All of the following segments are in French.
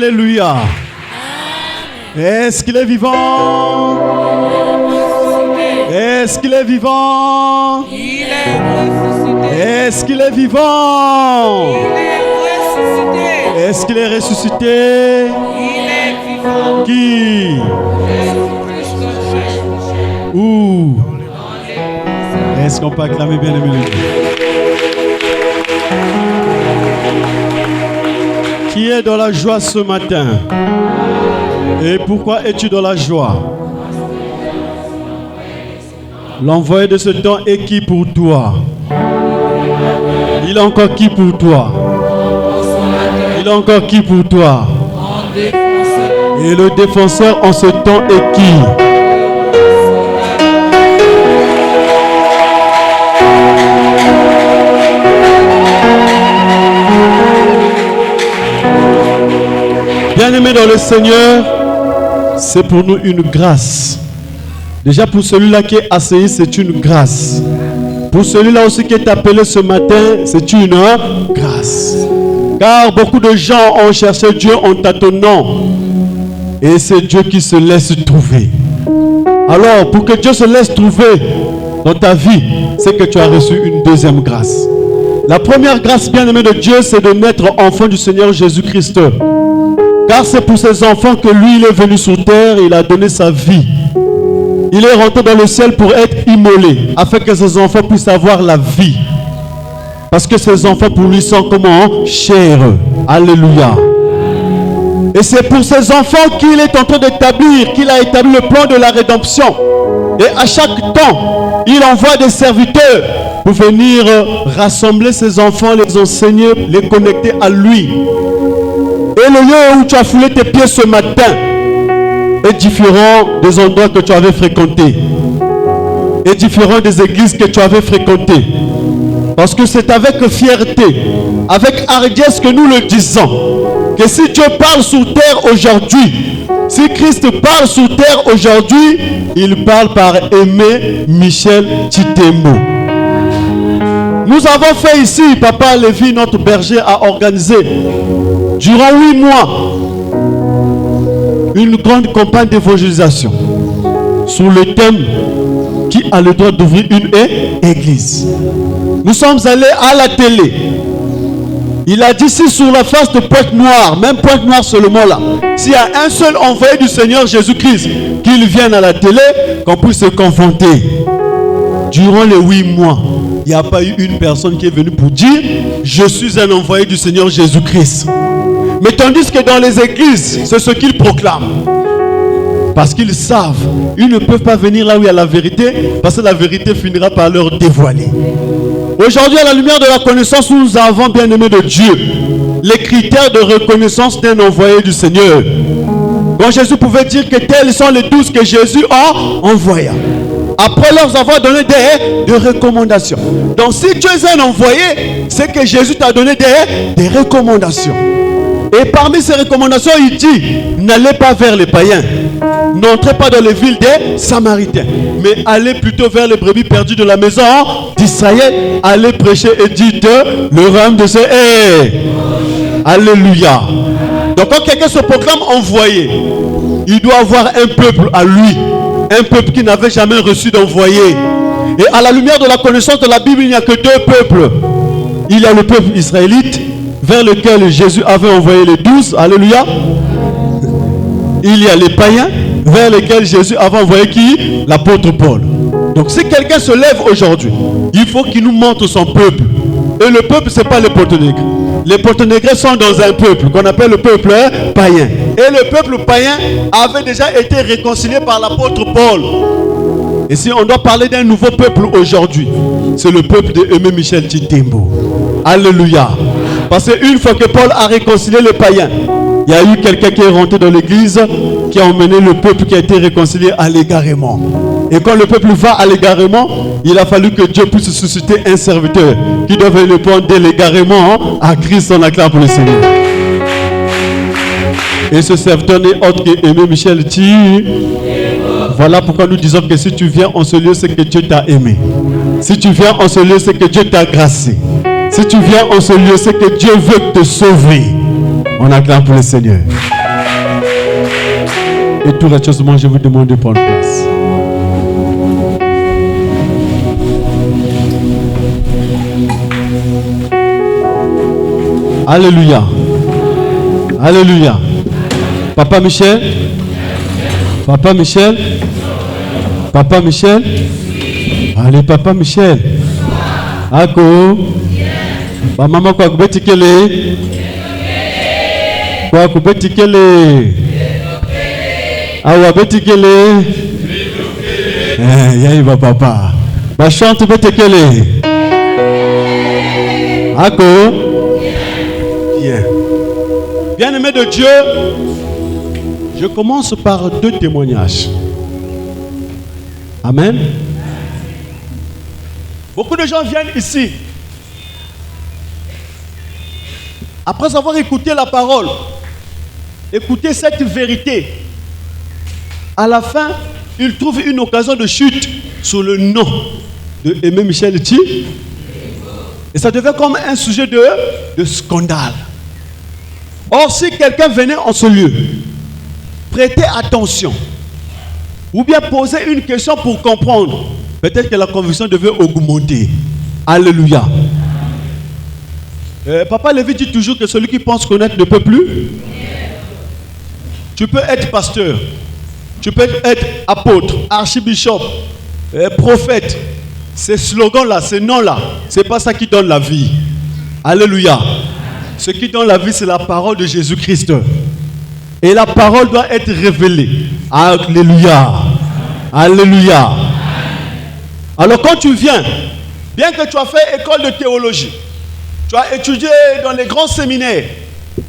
Alléluia. Est-ce qu'il est vivant? Est-ce qu'il est vivant? Il est ressuscité. Est-ce qu'il est vivant? Il est ressuscité. Est-ce qu'il est ressuscité? Il est vivant. Qui? Jésus-Christ de Jésus. Où? Est-ce qu'on peut acclamer bien les mélodies? Qui est dans la joie ce matin? Et pourquoi es-tu dans la joie? L'envoyé de ce temps est qui pour toi? Il est encore qui pour toi? Il est encore qui pour toi? Et le défenseur en ce temps est qui? Bien-aimés dans le Seigneur, c'est pour nous une grâce. Déjà pour celui-là qui est assis, c'est une grâce. Pour celui-là aussi qui est appelé ce matin, c'est une grâce. Car beaucoup de gens ont cherché Dieu en tâtonnant. Et c'est Dieu qui se laisse trouver. Alors, pour que Dieu se laisse trouver dans ta vie, c'est que tu as reçu une deuxième grâce. La première grâce, bien-aimée de Dieu, c'est de naître enfant du Seigneur Jésus-Christ. Car c'est pour ses enfants que lui, il est venu sur terre et il a donné sa vie. Il est rentré dans le ciel pour être immolé, afin que ses enfants puissent avoir la vie. Parce que ses enfants pour lui sont comment? Chers. Alléluia. Et c'est pour ses enfants qu'il est en train d'établir, qu'il a établi le plan de la rédemption. Et à chaque temps, il envoie des serviteurs pour venir rassembler ses enfants, les enseigner, les connecter à lui. Et le lieu où tu as foulé tes pieds ce matin est différent des endroits que tu avais fréquentés. Est différent des églises que tu avais fréquentées. Parce que c'est avec fierté, avec hardiesse que nous le disons. Que si Dieu parle sur terre aujourd'hui, si Christ parle sur terre aujourd'hui, il parle par Aimé Michel Titembo. Nous avons fait ici, Papa Lévi, notre berger, a organisé durant 8 mois une grande campagne d'évangélisation sur le thème qui a le droit d'ouvrir une église. Nous sommes allés à la télé. Il a dit si sur la face de Pointe-Noire, même Pointe-Noire seulement là, s'il y a un seul envoyé du Seigneur Jésus-Christ, qu'il vienne à la télé, qu'on puisse se confronter. Durant les 8 mois, il n'y a pas eu une personne qui est venue pour dire je suis un envoyé du Seigneur Jésus-Christ. Mais tandis que dans les églises, c'est ce qu'ils proclament. Parce qu'ils savent, ils ne peuvent pas venir là où il y a la vérité, parce que la vérité finira par leur dévoiler. Aujourd'hui, à la lumière de la connaissance, nous avons, bien aimé de Dieu, les critères de reconnaissance d'un envoyé du Seigneur. Quand Jésus pouvait dire que tels sont les 12 que Jésus a envoyés. Après leur avoir donné des recommandations. Donc si tu es un envoyé, c'est que Jésus t'a donné des recommandations. Et parmi ces recommandations, il dit, n'allez pas vers les païens. N'entrez pas dans les villes des Samaritains. Mais allez plutôt vers les brebis perdues de la maison d'Israël. Allez prêcher et dites, le royaume de ce est. Alléluia. Donc quand quelqu'un se proclame envoyé, il doit avoir un peuple à lui. Un peuple qui n'avait jamais reçu d'envoyé. Et à la lumière de la connaissance de la Bible, il n'y a que 2 peuples. Il y a le peuple israélite, vers lequel Jésus avait envoyé les 12. Alléluia. Il y a les païens, vers lesquels Jésus avait envoyé qui? L'apôtre Paul. Donc si quelqu'un se lève aujourd'hui, il faut qu'il nous montre son peuple. Et le peuple, ce n'est pas les Porto-Nègres. Les Porto-Nègres sont dans un peuple qu'on appelle le peuple païen. Et le peuple païen avait déjà été réconcilié par l'apôtre Paul. Et si on doit parler d'un nouveau peuple aujourd'hui, c'est le peuple de Aimé Michel Titembo. Alléluia. Parce qu'une fois que Paul a réconcilié les païens, il y a eu quelqu'un qui est rentré dans l'église qui a emmené le peuple qui a été réconcilié à l'égarement. Et quand le peuple va à l'égarement, il a fallu que Dieu puisse susciter un serviteur qui doit venir prendre dès l'égarement à Christ. On acclame pour le Seigneur. Et ce serviteur n'est autre que Aimé Michel Titembo. Voilà pourquoi nous disons que si tu viens en ce lieu, c'est que Dieu t'a aimé. Si tu viens en ce lieu, c'est que Dieu t'a gracé. Si tu viens en ce lieu, c'est que Dieu veut te sauver. On acclame pour le Seigneur. Et tout gracieusement, je vous demande de prendre place. Alléluia. Alléluia. Papa Michel. Papa Michel. Papa Michel. Allez, Papa Michel. Ako. Ba maman kwa kubetikele. Kwa kubetikele. Awa betikele. Yaïba papa. Ba chante betikele. Ako. Bien. Bien-aimé de Dieu, je commence par 2 témoignages. Amen. Beaucoup de gens viennent ici. Après avoir écouté la parole, écouté cette vérité, à la fin, ils trouvent une occasion de chute sur le nom de Aimé Michel Thi. Et ça devient comme un sujet de scandale. Or, si quelqu'un venait en ce lieu, prêtez attention, ou bien poser une question pour comprendre, peut-être que la conviction devait augmenter. Alléluia. Papa Lévi dit toujours que celui qui pense connaître ne peut plus. Tu peux être pasteur, tu peux être apôtre, archibishop, prophète. Ces slogans-là, ces noms-là, ce n'est pas ça qui donne la vie. Alléluia. Ce qui donne la vie, c'est la parole de Jésus-Christ. Et la parole doit être révélée. Alléluia. Alléluia. Alors quand tu viens, bien que tu as fait école de théologie, tu as étudié dans les grands séminaires,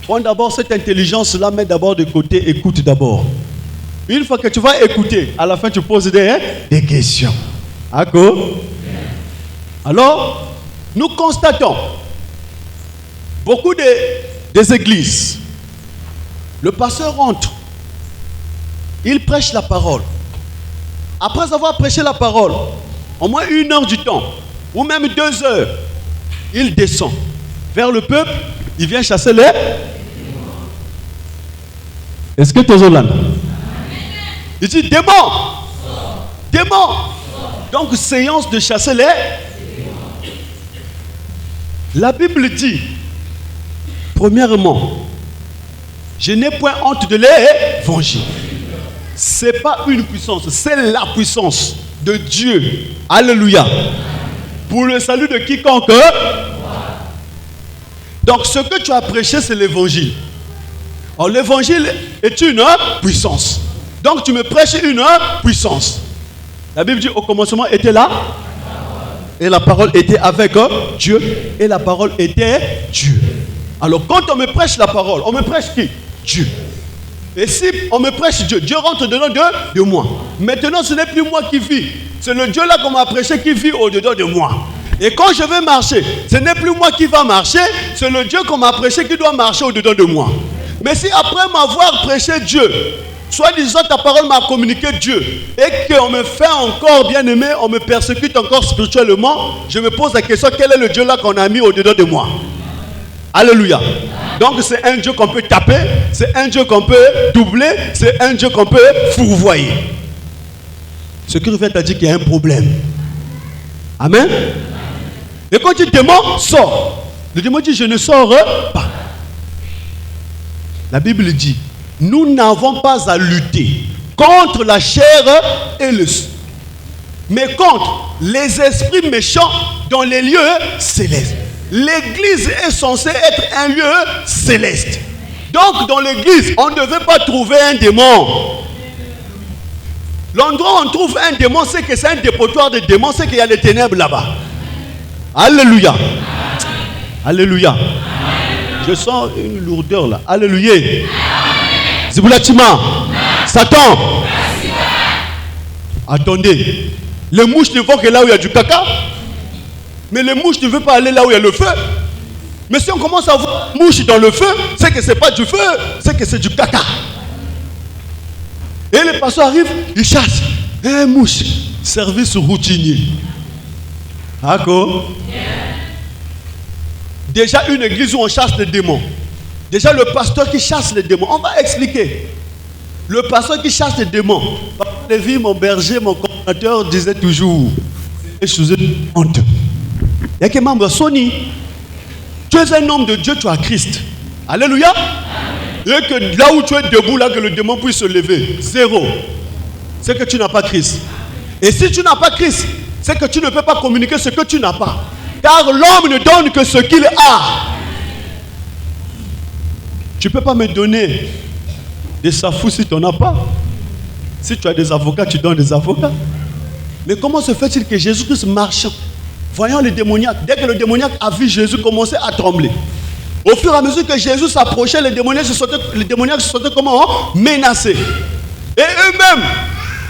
prends d'abord cette intelligence-là, mets d'abord de côté, écoute d'abord. Une fois que tu vas écouter, à la fin tu poses des questions. D'accord? Alors, nous constatons beaucoup des églises. Le pasteur rentre, il prêche la parole. Après avoir prêché la parole, au moins 1 heure du temps, ou même 2 heures, il descend vers le peuple, il vient chasser les. Est-ce que tu es là? Il dit démon, démon. Donc séance de chasser les. La Bible dit, premièrement, je n'ai point honte de l'évangile. Ce n'est pas une puissance, c'est la puissance de Dieu. Alléluia. Pour le salut de quiconque. Donc ce que tu as prêché, c'est l'évangile. Alors l'évangile est une puissance. Donc tu me prêches une puissance. La Bible dit au commencement était là. Et la parole était avec Dieu. Et la parole était Dieu. Alors quand on me prêche la parole, on me prêche qui? Dieu. Et si on me prêche Dieu, Dieu rentre dedans de moi. Maintenant ce n'est plus moi qui vis. C'est le Dieu là qu'on m'a prêché qui vit au-dedans de moi. Et quand je vais marcher, ce n'est plus moi qui va marcher. C'est le Dieu qu'on m'a prêché qui doit marcher au-dedans de moi. Mais si après m'avoir prêché Dieu, soi-disant ta parole m'a communiqué Dieu, et qu'on me fait encore bien aimé, on me persécute encore spirituellement, je me pose la question, quel est le Dieu là qu'on a mis au-dedans de moi? Alléluia. Donc c'est un Dieu qu'on peut taper, c'est un Dieu qu'on peut doubler, c'est un Dieu qu'on peut fourvoyer. Ce qui revient à dire qu'il y a un problème. Amen. Et quand le démon sort, le démon dit je ne sors pas. La Bible dit, nous n'avons pas à lutter contre la chair et le sang, mais contre les esprits méchants dans les lieux célestes. L'église est censée être un lieu céleste. Donc dans l'église, on ne devait pas trouver un démon. L'endroit où on trouve un démon, c'est que c'est un dépotoir de démons, c'est qu'il y a les ténèbres là-bas. Alléluia. Alléluia. Je sens une lourdeur là. Alléluia. Ziboulatima. Satan. Attendez. Les mouches ne vont que là où il y a du caca. Mais les mouches ne veulent pas aller là où il y a le feu. Mais si on commence à voir mouches dans le feu, c'est que ce n'est pas du feu, c'est que c'est du caca. Et les pasteurs arrivent, ils chassent. Mouche. Service routinier. D'accord? Déjà une église où on chasse les démons. Déjà le pasteur qui chasse les démons. On va expliquer. Le pasteur qui chasse les démons. Papa Lévi, mon berger, mon coordinateur, disait toujours, et sous une honte. Il y a que membre Sony. Tu es un homme de Dieu, tu as Christ. Alléluia. Et que là où tu es debout, là que le démon puisse se lever. Zéro. C'est que tu n'as pas Christ. Et si tu n'as pas Christ, c'est que tu ne peux pas communiquer ce que tu n'as pas. Car l'homme ne donne que ce qu'il a. Tu ne peux pas me donner des safous si tu n'en as pas. Si tu as des avocats, tu donnes des avocats. Mais comment se fait-il que Jésus-Christ marchant, voyant les démoniaques, dès que le démoniaque a vu Jésus commencer à trembler, au fur et à mesure que Jésus s'approchait, les démoniaques se sentaient comment menacés. Et eux-mêmes,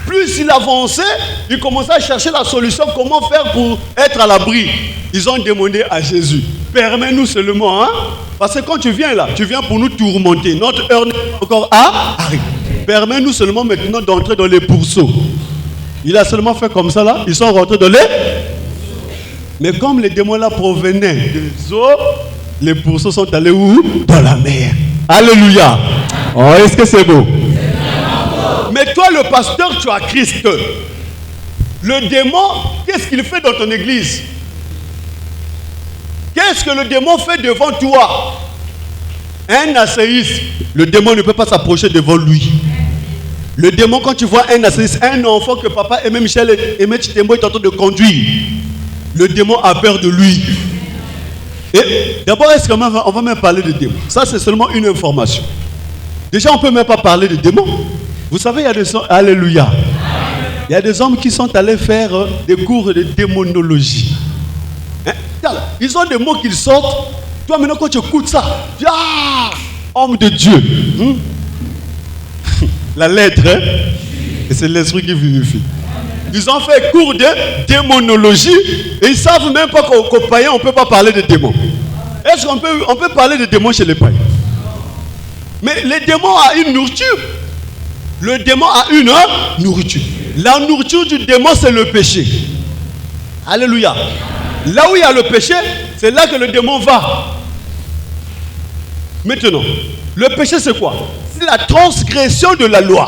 plus ils avançaient, ils commençaient à chercher la solution, comment faire pour être à l'abri. Ils ont demandé à Jésus, permets-nous seulement, hein? Parce que quand tu viens là, tu viens pour nous tourmenter. Notre heure n'est pas encore arrive. Permets-nous seulement maintenant d'entrer dans les pourceaux. Il a seulement fait comme ça là, ils sont rentrés dans les... Mais comme les démons là provenaient des eaux, les pourceaux sont allés où? Dans la mer. Alléluia. Oh, est-ce que c'est beau? Mais toi le pasteur, tu as Christ. Le démon, qu'est-ce qu'il fait dans ton église? Qu'est-ce que le démon fait devant toi? Un asséiste, le démon ne peut pas s'approcher devant lui. Le démon, quand tu vois un asséiste, un enfant que papa Aimé Michel et Aimé Chitembo est en train de conduire, le démon a peur de lui. Et d'abord, est-ce qu'on va même parler de démons? Ça, c'est seulement une information. Déjà, on ne peut même pas parler de démons. Vous savez, il y a des hommes, alléluia. Il y a des hommes qui sont allés faire des cours de démonologie. Hein? Ils ont des mots qu'ils sortent. Toi, maintenant, quand tu écoutes ça, tu dis, ah, homme de Dieu. La lettre, hein? Et c'est l'esprit qui vivifie. Ils ont fait cours de démonologie et ils ne savent même pas qu'aux païens, on ne peut pas parler de démons. Est-ce qu'on peut parler de démons chez les païens? Mais les démons ont une nourriture. Le démon a une nourriture. La nourriture du démon, c'est le péché. Alléluia. Là où il y a le péché, c'est là que le démon va. Maintenant, le péché, c'est quoi? C'est la transgression de la loi.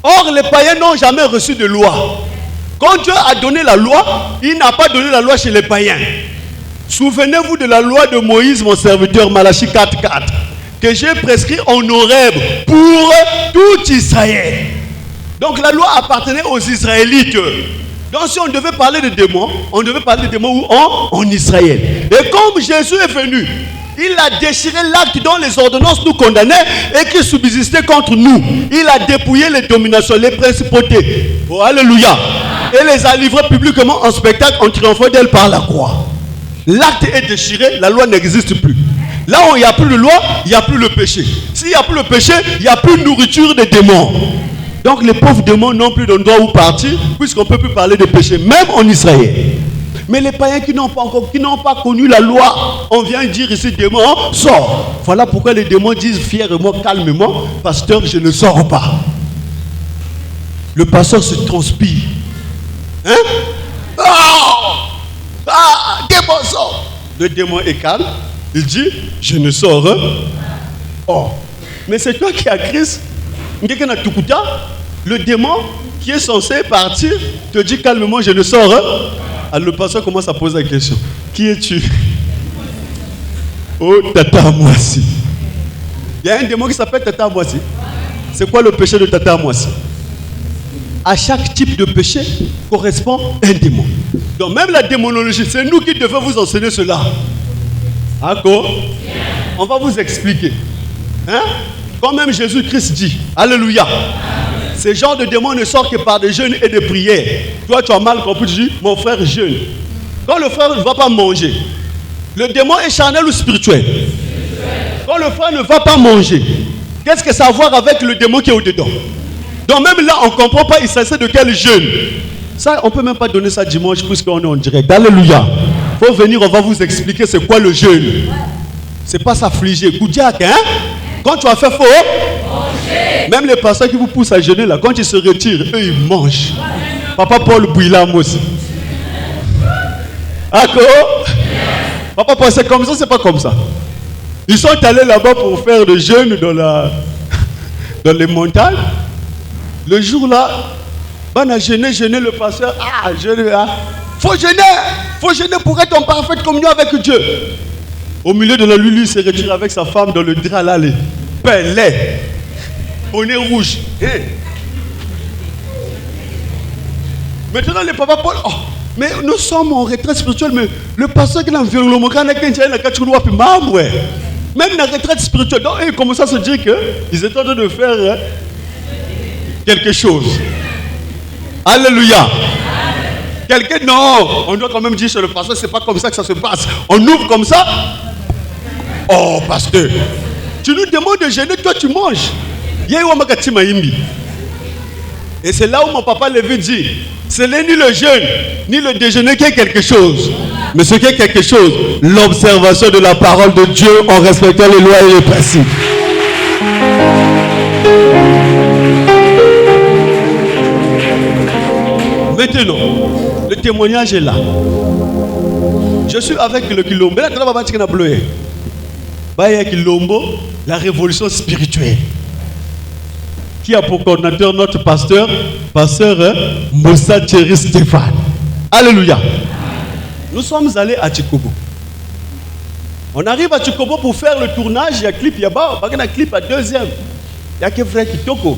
Or, les païens n'ont jamais reçu de loi. Quand Dieu a donné la loi, il n'a pas donné la loi chez les païens. Souvenez-vous de la loi de Moïse, mon serviteur, Malachie 4:4, que j'ai prescrit en Horeb pour tout Israël. Donc la loi appartenait aux Israélites. Donc si on devait parler de démons, on devait parler de démons où? En Israël. Et comme Jésus est venu, il a déchiré l'acte dont les ordonnances nous condamnaient et qui subsistait contre nous. Il a dépouillé les dominations, les principautés. Oh, alléluia. Et les a livrés publiquement en spectacle en triomphant d'elle par la croix. L'acte est déchiré, la loi n'existe plus. Là où il n'y a plus de loi, il n'y a plus le péché. S'il n'y a plus le péché, il n'y a plus de nourriture des démons. Donc les pauvres démons n'ont plus d'endroit où partir, puisqu'on ne peut plus parler de péché, même en Israël. Mais les païens qui n'ont pas connu la loi, on vient dire ici, démon, sors. Voilà pourquoi les démons disent fièrement, calmement, pasteur, je ne sors pas. Le pasteur se transpire. Hein? Démon sort. Le démon est calme. Il dit, je ne sors. Oh. Mais c'est toi qui as Christ. Le démon qui est censé partir te dit calmement, je ne sors. Alors le pasteur commence à poser la question. Qui es-tu? Oh, Tata Moissi. Il y a un démon qui s'appelle Tata Moissi. C'est quoi le péché de Tata Moissi? À chaque type de péché correspond un démon. Donc même la démonologie, c'est nous qui devons vous enseigner cela. D'accord? On va vous expliquer. Hein? Quand même Jésus-Christ dit, alléluia. Ces genres de démons ne sortent que par des jeûnes et des prières. Toi, tu as mal compris, tu dis, mon frère jeûne. Quand le frère ne va pas manger, le démon est charnel ou spirituel? Quand le frère ne va pas manger, qu'est-ce que ça a à voir avec le démon qui est au-dedans? Donc même là, on ne comprend pas, il s'agit de quel jeûne. Ça, on ne peut même pas donner ça dimanche puisqu'on est en direct. Alléluia. Il faut venir, on va vous expliquer c'est quoi le jeûne. C'est pas s'affliger. Koudiak, hein? Quand tu as fait faux, même les pasteurs qui vous poussent à jeûner là, quand ils se retirent, eux ils mangent. Papa Paul Bouilam aussi. D'accord? Papa Paul, c'est comme ça, c'est pas comme ça. Ils sont allés là-bas pour faire le jeûne dans la... dans les montagnes. Le jour-là, on a gêné le pasteur. Faut gêner pour être en parfaite communion avec Dieu. Au milieu de la nuit, lui s'est retiré avec sa femme dans le drap là, les pelets, bonnet rouge. Maintenant, les papas Paul, mais nous sommes en retraite spirituelle, mais le pasteur qui est en violon, même la retraite spirituelle, donc ils commencent à se dire qu'ils étaient en train de faire quelque chose. Alléluia. Quelqu'un, non, on doit quand même dire chez le pasteur, c'est pas comme ça que ça se passe. On ouvre comme ça. Oh, pasteur, tu nous demandes de jeûner, toi tu manges. Et c'est là où mon papa Lévi dit, ce n'est ni le jeûne, ni le déjeuner qui est quelque chose. Mais ce qui est quelque chose, l'observation de la parole de Dieu en respectant les lois et les principes. Maintenant, le témoignage est là. Je suis avec le Kilombo. La révolution spirituelle. Qui a pour coordinateur notre pasteur Moussa Thierry Stéphane. Alléluia. Nous sommes allés à Tchikobo. On arrive à Tchikobo pour faire le tournage. Il y a clip, il y a un clip à deuxième. Il y a que frère Kitoko.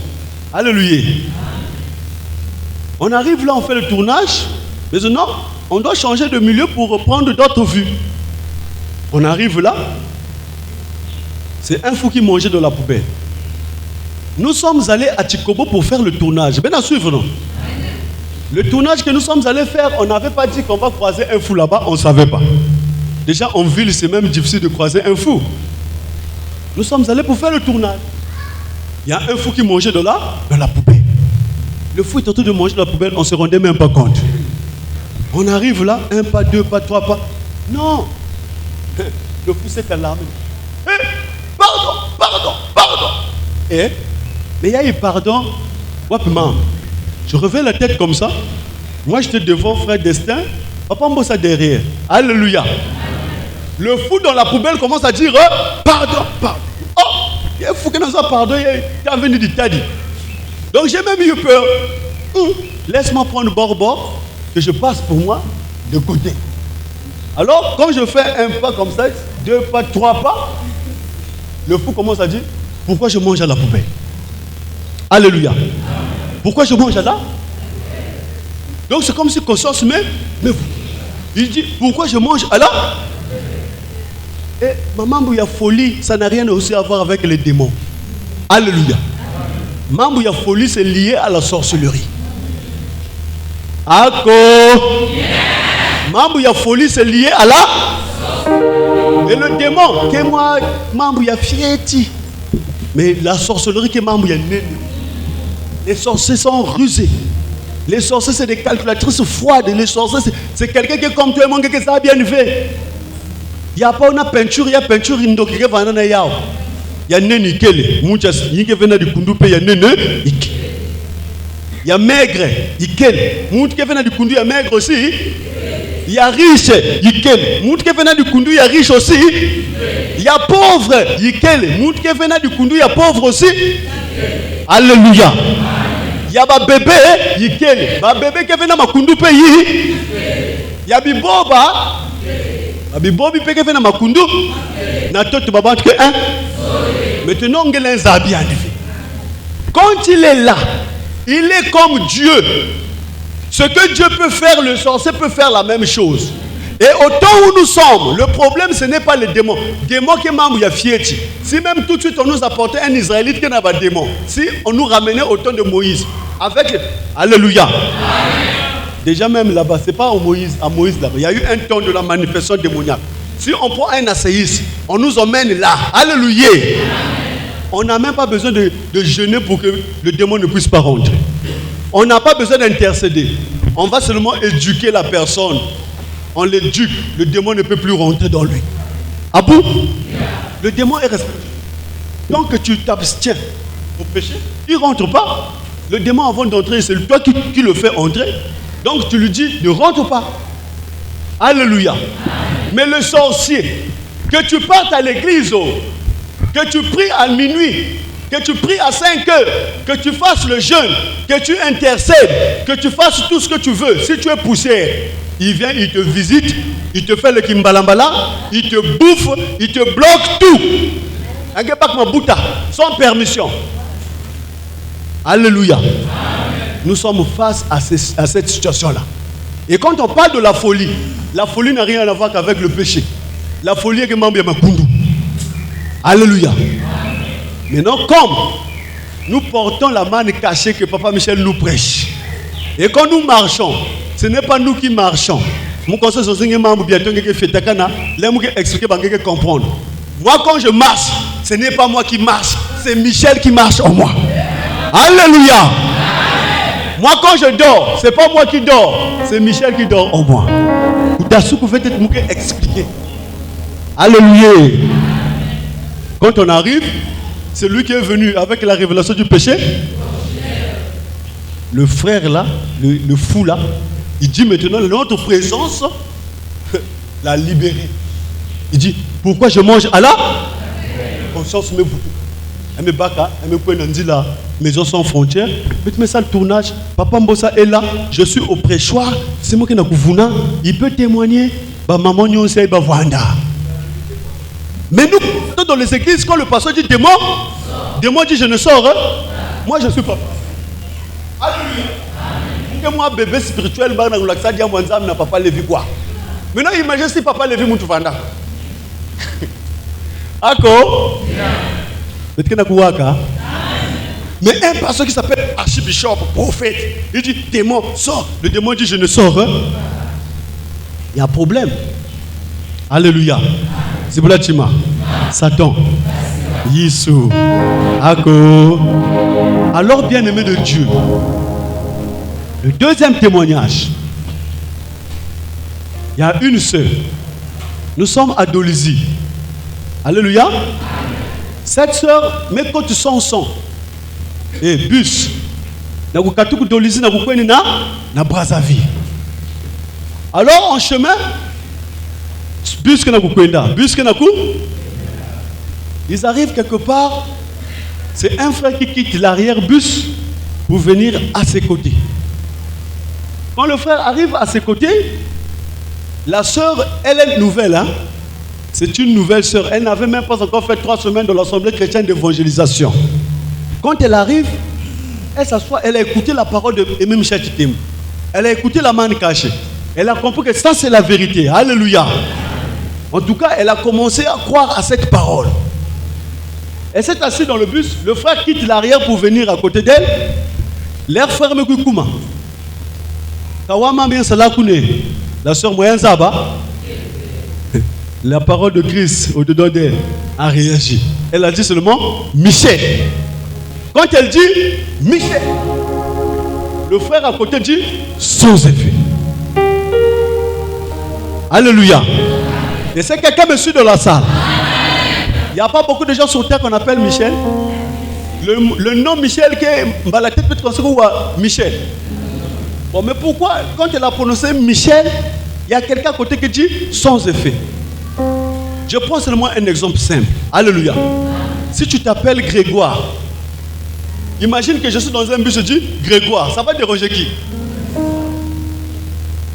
Alléluia. On arrive là, on fait le tournage. Mais non, on doit changer de milieu pour reprendre d'autres vues. On arrive là. C'est un fou qui mangeait dans la poubelle. Nous sommes allés à Tchikobo pour faire le tournage. Bien à suivre, non? Le tournage que nous sommes allés faire, on n'avait pas dit qu'on va croiser un fou là-bas, on ne savait pas. Déjà en ville, c'est même difficile de croiser un fou. Nous sommes allés pour faire le tournage. Il y a un fou qui mangeait dans la poubelle. Le fou est en train de manger dans la poubelle, on ne se rendait même pas compte. On arrive là, 1 pas, 2 pas, 3 pas. Non. Le fou s'est alarmé. Pardon. Mais il y a eu pardon. Je refais la tête comme ça. Moi, j'étais devant frère Destin. Papa Mbossa derrière. Alléluia. Le fou dans la poubelle commence à dire pardon. Oh, il y a un fou qui n'a pas pardon. Il est venu du Tadi. Donc j'ai même eu peur. Laisse-moi prendre bord, que je passe pour moi de côté. Alors, quand je fais un pas comme ça, 2 pas, 3 pas, le fou commence à dire, pourquoi je mange à la poubelle? Alléluia. Pourquoi je mange à là? Donc c'est comme si conscience même, mais il dit, pourquoi je mange à là? Et maman, il y a folie, ça n'a rien aussi à voir avec les démons. Alléluia. Maman, il y a folie, c'est lié à la sorcellerie. Ako. Maman, il y a folie, c'est lié à la. Et le démon, que moi, maman, il y a fieti. Mais la sorcellerie, que maman, il y a né. Les sorciers sont rusés. Les sorciers, c'est des calculatrices froides. Les sorciers, c'est quelqu'un qui est comme toi et moi, qui ça a bien fait. Il n'y a pas une peinture, il y a peinture indo qui est vendue. Il y a Néni Kele. Il y a Néni Kundu, il y a Néni. Il y a maigre, Ikel. Moun qui vient du Kundu, il y a maigre aussi. Il y a riche, Ikel. Moun qui vient du Kundu, il y a riche aussi. Il y a pauvre, Ikel. Moun qui vient du Kundu, il y a pauvre aussi. Alléluia. Il y a un bébé, Ikel. Un bébé qui vient du Kundu pays. Il y a Biboba. Bibobi qui vient du Kundu. Nato tu babat que un. Maintenant, on a un zabi. Quand il est là, il est comme Dieu. Ce que Dieu peut faire, le sorcier peut faire la même chose. Et au temps où nous sommes, le problème ce n'est pas les démons. Démons qui m'ont fiéti. Si même tout de suite on nous apportait un Israélite qui n'a pas de démon, si on nous ramenait au temps de Moïse, avec Alléluia. Amen. Déjà même là-bas, c'est pas à Moïse là-bas. Il y a eu un temps de la manifestation démoniaque. Si on prend un asséiste, on nous emmène là. Alléluia. Amen. On n'a même pas besoin de jeûner pour que le démon ne puisse pas rentrer. On n'a pas besoin d'intercéder. On va seulement éduquer la personne. On l'éduque. Le démon ne peut plus rentrer dans lui. Ah bon? Le démon est respecté. Tant que tu t'abstiens au péché, il ne rentre pas. Le démon avant d'entrer, c'est toi qui le fais entrer. Donc tu lui dis, ne rentre pas. Alléluia. Mais le sorcier, que tu partes à l'église, que tu pries à minuit, que tu pries à 5 heures, que tu fasses le jeûne, que tu intercèdes, que tu fasses tout ce que tu veux. Si tu es poussière, il vient, il te visite, il te fait le kimbalambala, il te bouffe, il te bloque tout. Sans permission. Alléluia. Nous sommes face à cette situation-là. Et quand on parle de la folie n'a rien à voir qu'avec le péché. La folie est que membre Makundu. Alléluia. Maintenant, comme nous portons la manne cachée que Papa Michel nous prêche, et quand nous marchons, ce n'est pas nous qui marchons. Mon conseil c'est que membre bientôt que fait takana, là moi expliquer que comprendre. Moi quand je marche, ce n'est pas moi qui marche, c'est Michel qui marche en moi. Alléluia. Moi quand je dors, c'est pas moi qui dors, c'est Michel qui dort en moi. Vous pouvez peut-être expliquer. Alléluia. Quand on arrive, c'est lui qui est venu avec la révélation du péché. Le frère là, le fou là, il dit maintenant notre présence l'a libéré. Il dit pourquoi je mange à la conscience me beaucoup. Elle me baka, elle me pointe dit la maison sans frontières. Mais ça le tournage, Papa Mbossa est là, je suis au prêchoir, c'est moi qui n'a pas il peut témoigner. Bah maman nous sait bah vanda. Mais nous dans les églises quand le pasteur dit démon dit je ne sors. Hein? Moi je suis papa. Alléluia. Moi bébé spirituel bah na ça dit à moi n'a papa Lévi quoi. Maintenant imagine si papa Lévi mutu vanda. Ako. Mais un pasteur qui s'appelle archibishop, prophète, il dit démon, sors. Le démon dit je ne sors. Hein? Il y a un problème. Alléluia. Ziboula Chima. Satan. Yissou. Ako. Alors, bien-aimé de Dieu, le deuxième témoignage. Il y a une sœur. Nous sommes à Dolisie. Alléluia. Cette sœur, mais quand tu sens son, et bus, na kukatuku Dolisie na kukweni na Brazzaville. Alors en chemin, bus que na kukwenda, bus que na ku, ils arrivent quelque part. C'est un frère qui quitte l'arrière-bus pour venir à ses côtés. Quand le frère arrive à ses côtés, la sœur, elle est nouvelle, hein? C'est une nouvelle sœur. Elle n'avait même pas encore fait 3 semaines de l'Assemblée chrétienne d'évangélisation. Quand elle arrive, elle s'assoit, elle a écouté la parole de Aimé Michel Titem. Elle a écouté la manne cachée. Elle a compris que ça c'est la vérité. Alléluia. En tout cas, elle a commencé à croire à cette parole. Elle s'est assise dans le bus. Le frère quitte l'arrière pour venir à côté d'elle. L'air frère me kouma. Kawama bien salakune. La sœur moyenne Zaba. La parole de Christ au-dedans d'elle a réagi. Elle a dit seulement Michel. Quand elle dit Michel, le frère à côté dit sans effet. Alléluia. Et c'est quelqu'un me suit dans la salle. Il n'y a pas beaucoup de gens sur terre qu'on appelle Michel. Le nom Michel qui est dans la tête peut-être qu'on se voit Michel. Bon, mais pourquoi quand elle a prononcé Michel, il y a quelqu'un à côté qui dit sans effet. Je prends seulement un exemple simple. Alléluia. Si tu t'appelles Grégoire, imagine que je suis dans un bus, je dis Grégoire, ça va déranger qui?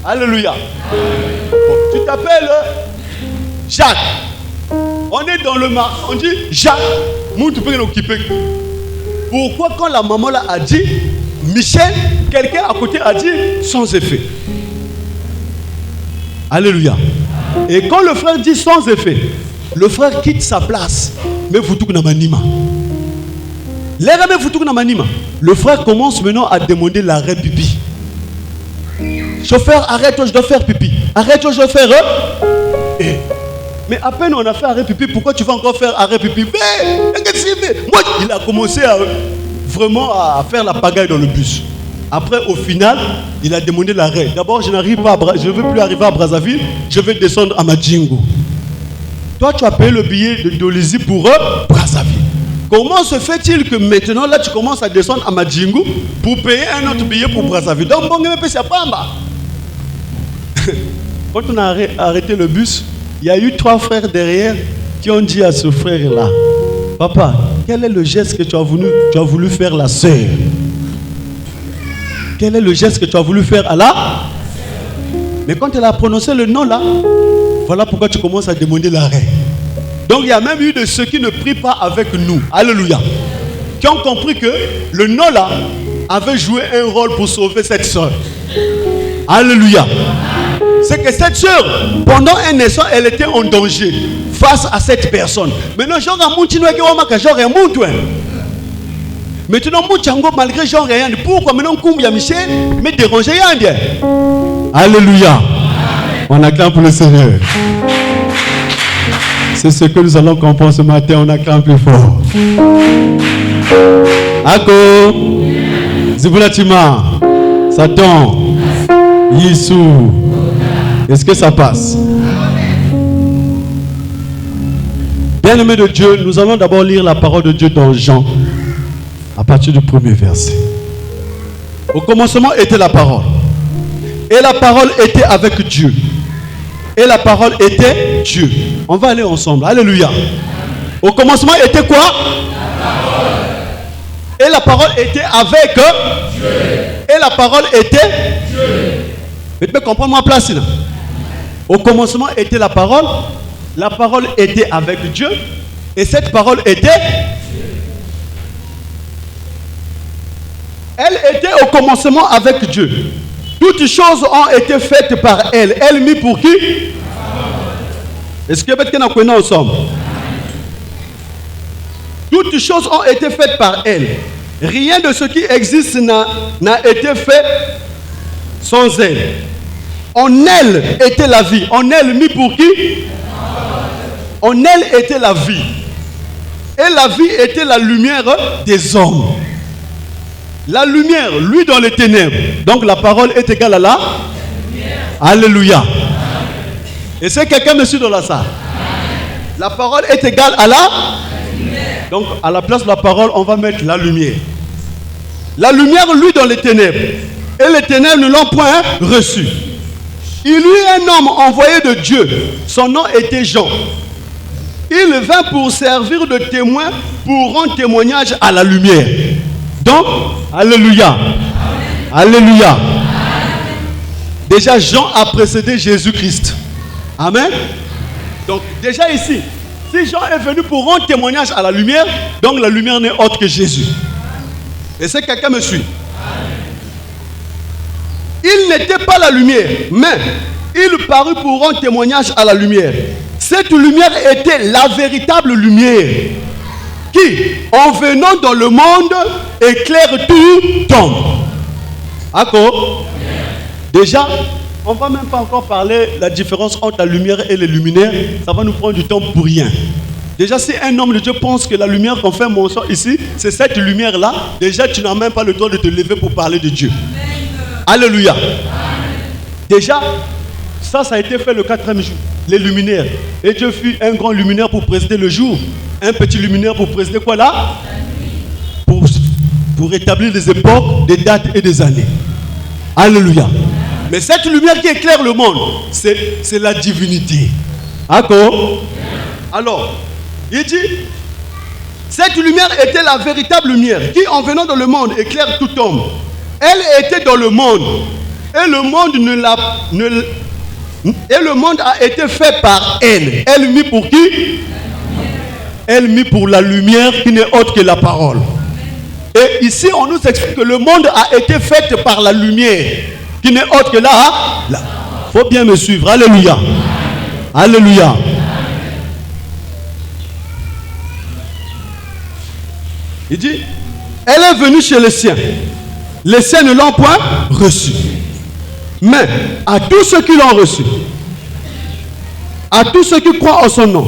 Alléluia. Bon, tu t'appelles Jacques. On est dans le marché, on dit Jacques, nous tu peux l'occuper. Pourquoi quand la maman là a dit Michel, quelqu'un à côté a dit sans effet? Alléluia. Et quand le frère dit sans effet, le frère quitte sa place. Mais vous tout manima. Le frère commence maintenant à demander l'arrêt pipi. Chauffeur, arrête-toi, je dois faire pipi. Arrête-toi, je dois faire. Mais à peine on a fait arrêt pipi, pourquoi tu vas encore faire arrêt pipi? Moi, il a commencé à vraiment à faire la pagaille dans le bus. Après, au final, il a demandé l'arrêt. D'abord, je ne veux plus arriver à Brazzaville, je vais descendre à Madjingo. Toi, tu as payé le billet de Dolisie pour Brazzaville. Comment se fait-il que maintenant, là, tu commences à descendre à Madjingo pour payer un autre billet pour Brazzaville? Donc, bon, c'est pas en bas. Quand on a arrêté le bus, il y a eu 3 frères derrière qui ont dit à ce frère-là, Papa, quel est le geste que tu as voulu faire la sœur? Quel est le geste que tu as voulu faire à la? Mais quand elle a prononcé le nom là, voilà pourquoi tu commences à demander l'arrêt. Donc il y a même eu de ceux qui ne prient pas avec nous. Alléluia. Qui ont compris que le nom là avait joué un rôle pour sauver cette soeur. Alléluia. C'est que cette soeur, pendant un instant, elle était en danger face à cette personne. Maintenant, genre à Moutino qui va genre à Moutou. Maintenant, Moutchango, malgré genre rien, pourquoi maintenant Koumbia Michel me déranger Yandia? Alléluia. On acclame pour le Seigneur. C'est ce que nous allons comprendre ce matin. On acclame plus fort. Ako, Zibulatima, Satan, Yissou. Est-ce que ça passe? Bien-aimés de Dieu, nous allons d'abord lire la parole de Dieu dans Jean, à partir du premier verset. Au commencement était la parole. Et la parole était avec Dieu. Et la parole était Dieu. On va aller ensemble. Alléluia. Au commencement était quoi? La parole. Et la parole était avec Dieu. Et la parole était Dieu. Mais tu peux comprendre ma place là. Au commencement était la parole était avec Dieu, et cette parole était Dieu. Elle était au commencement avec Dieu. Toutes choses ont été faites par elle. Elle mit pour qui? Est-ce que nous connaissons ensemble? Toutes choses ont été faites par elle. Rien de ce qui existe n'a été fait sans elle. En elle était la vie. En elle mis pour qui? En elle était la vie. Et la vie était la lumière des hommes. La lumière, lui dans les ténèbres. Donc la parole est égale à la lumière. Alléluia. Et c'est quelqu'un me suit dans la salle. La parole est égale à la lumière. Donc à la place de la parole, on va mettre la lumière. La lumière, lui dans les ténèbres. Et les ténèbres ne l'ont point reçu. Il eut un homme envoyé de Dieu. Son nom était Jean. Il vint pour servir de témoin, pour rendre témoignage à la lumière. Donc, alléluia. Alléluia. Déjà, Jean a précédé Jésus-Christ. Amen. Donc, déjà ici, si Jean est venu pour rendre témoignage à la lumière, donc la lumière n'est autre que Jésus. Et c'est quelqu'un me suit. Il n'était pas la lumière, mais il parut pour rendre témoignage à la lumière. Cette lumière était la véritable lumière qui, en venant dans le monde, éclaire tout homme. D'accord? Déjà, on ne va même pas encore parler de la différence entre la lumière et les luminaires. Ça va nous prendre du temps pour rien. Déjà, si un homme de Dieu pense que la lumière qu'on fait mention ici, c'est cette lumière-là, déjà, tu n'as même pas le droit de te lever pour parler de Dieu. Alléluia. Déjà, ça a été fait le 4e jour. Les luminaires. Et Dieu fut un grand luminaire pour présider le jour. Un petit luminaire pour présider quoi là? Pour établir des époques, des dates et des années. Alléluia. Mais cette lumière qui éclaire le monde, c'est la divinité. D'accord? Alors, il dit, cette lumière était la véritable lumière qui, en venant dans le monde, éclaire tout homme. Elle était dans le monde. Et le monde a été fait par elle. Elle mit pour qui? Elle mit pour la lumière qui n'est autre que la parole. Et ici, on nous explique que le monde a été fait par la lumière qui n'est autre que la. Faut bien me suivre. Alléluia. Alléluia. Il dit, elle est venue chez les siens. Les siens ne l'ont point reçu. Mais à tous ceux qui l'ont reçu, à tous ceux qui croient en son nom,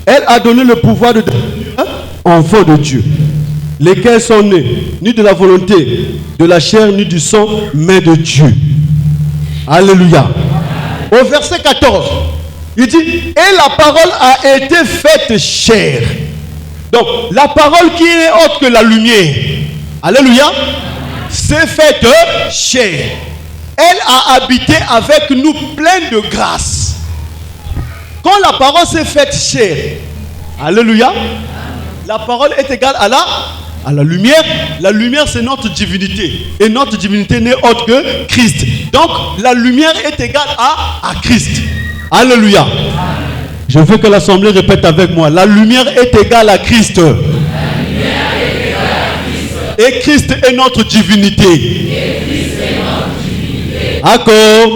elle a donné le pouvoir de devenir enfants de Dieu, lesquels sont nés ni de la volonté de la chair ni du sang, mais de Dieu. Alléluia. Au verset 14, il dit, et la parole a été faite chair. Donc, la parole qui est autre que la lumière, alléluia, s'est faite chair. Elle a habité avec nous pleine de grâce. Quand la parole s'est faite chair, alléluia, la parole est égale à la lumière. La lumière, c'est notre divinité. Et notre divinité n'est autre que Christ. Donc, la lumière est égale à Christ. Alléluia. Je veux que l'assemblée répète avec moi. La lumière est égale à Christ. Et Christ est notre divinité. D'accord.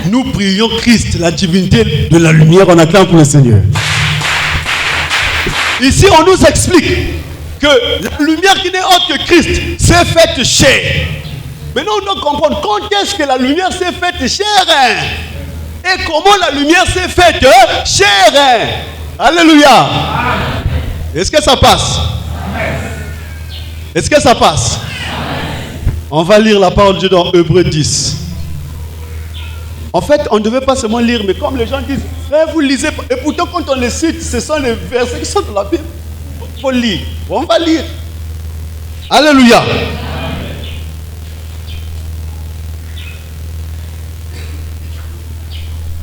Nous prions Christ, la divinité de la lumière. On acclame pour le Seigneur. Ici, on nous explique que la lumière qui n'est autre que Christ s'est faite chair. Maintenant, on doit comprendre quand est-ce que la lumière s'est faite chair. Et comment la lumière s'est faite chair. Alléluia. Est-ce que ça passe? Est-ce que ça passe? On va lire la parole de Dieu dans Hébreux 10. En fait, on ne devait pas seulement lire, mais comme les gens disent, vous lisez, et pourtant quand on les cite, ce sont les versets qui sont dans la Bible. Il faut lire. On va lire. Alléluia.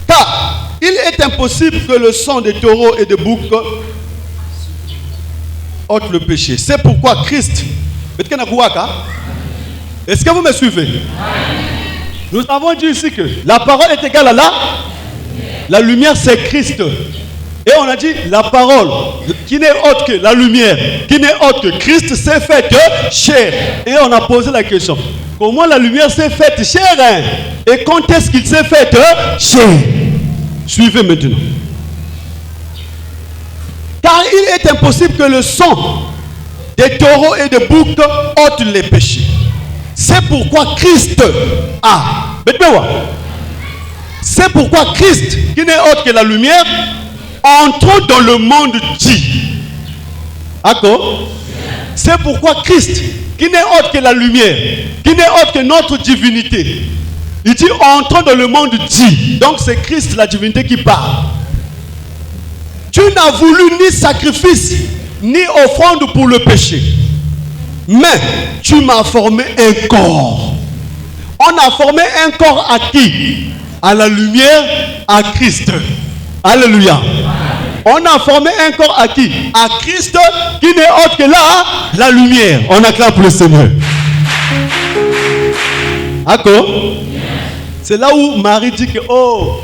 Car il est impossible que le sang des taureaux et des boucs ôte le péché. C'est pourquoi Christ. Est-ce que vous me suivez? Nous avons dit ici que la parole est égale à la lumière, c'est Christ. Et on a dit la parole qui n'est autre que la lumière, qui n'est autre que Christ, s'est faite chair. Et on a posé la question, comment la lumière s'est faite chair? Et quand est-ce qu'il s'est fait chair? Suivez maintenant. Car il est impossible que le sang des taureaux et des boucs ôte les péchés. C'est pourquoi Christ a. C'est pourquoi Christ, qui n'est autre que la lumière, entre dans le monde dit. D'accord? C'est pourquoi Christ, qui n'est autre que la lumière, qui n'est autre que notre divinité, il dit entrons dans le monde dit. Donc c'est Christ, la divinité, qui parle. Tu n'as voulu ni sacrifice, ni offrande pour le péché. Mais tu m'as formé un corps. On a formé un corps à qui? À la lumière, à Christ. Alléluia. On a formé un corps à qui? À Christ, qui n'est autre que la lumière. On acclame pour le Seigneur. D'accord? C'est là où Marie dit que, oh,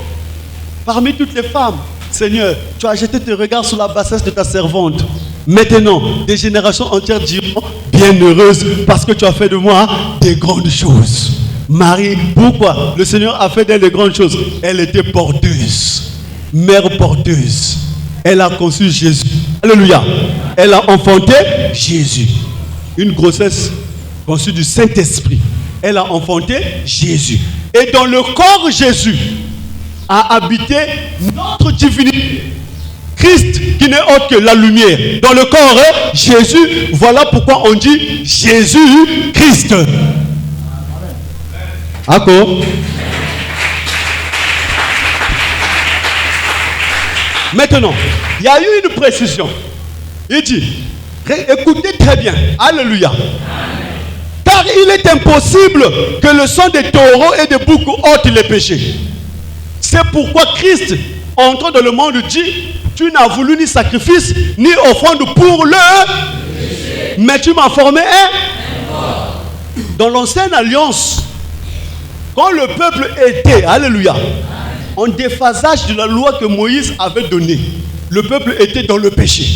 parmi toutes les femmes, Seigneur, tu as jeté tes regards sur la bassesse de ta servante. Maintenant, des générations entières diront, bienheureuse, parce que tu as fait de moi des grandes choses. Marie, pourquoi? Le Seigneur a fait d'elle des grandes choses. Elle était porteuse, mère porteuse. Elle a conçu Jésus. Alléluia. Elle a enfanté Jésus. Une grossesse conçue du Saint-Esprit. Elle a enfanté Jésus. Et dans le corps Jésus a habité notre divinité. Christ qui n'est autre que la lumière. Dans le corps Jésus, voilà pourquoi on dit Jésus-Christ. D'accord? Maintenant, il y a eu une précision. Il dit, écoutez très bien, alléluia. Car il est impossible que le sang des taureaux et des boucs ôte les péchés. C'est pourquoi Christ, entrant dans le monde, dit, tu n'as voulu ni sacrifice, ni offrande pour le péché. Mais tu m'as formé un. Dans l'ancienne alliance, quand le peuple était, alléluia, en déphasage de la loi que Moïse avait donnée, le peuple était dans le péché.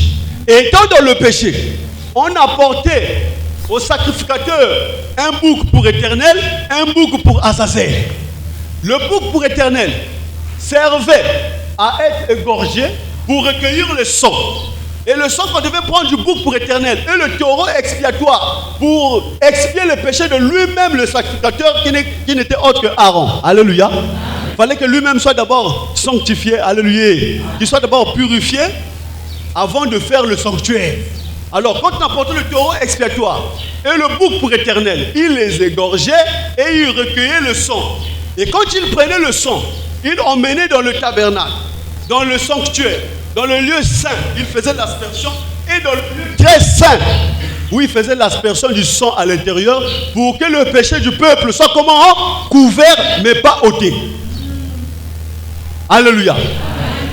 Et étant dans le péché, on apportait au sacrificateur un bouc pour éternel, un bouc pour Azazel. Le bouc pour éternel servait à être égorgé pour recueillir le sang. Et le sang qu'on devait prendre du bouc pour éternel et le taureau expiatoire pour expier le péché de lui-même, le sacrificateur qui n'était autre que Aaron. Alléluia. Il fallait que lui-même soit d'abord sanctifié. Alléluia. Qu'il soit d'abord purifié avant de faire le sanctuaire. Alors, quand on apportait le taureau expiatoire et le bouc pour éternel, il les égorgeait et il recueillait le sang. Et quand il prenait le sang, il emmenait dans le tabernacle, dans le sanctuaire, dans le lieu saint, il faisait l'aspersion, et dans le lieu très saint, où il faisait l'aspersion du sang à l'intérieur, pour que le péché du peuple soit comment? Couvert, mais pas ôté. Alléluia.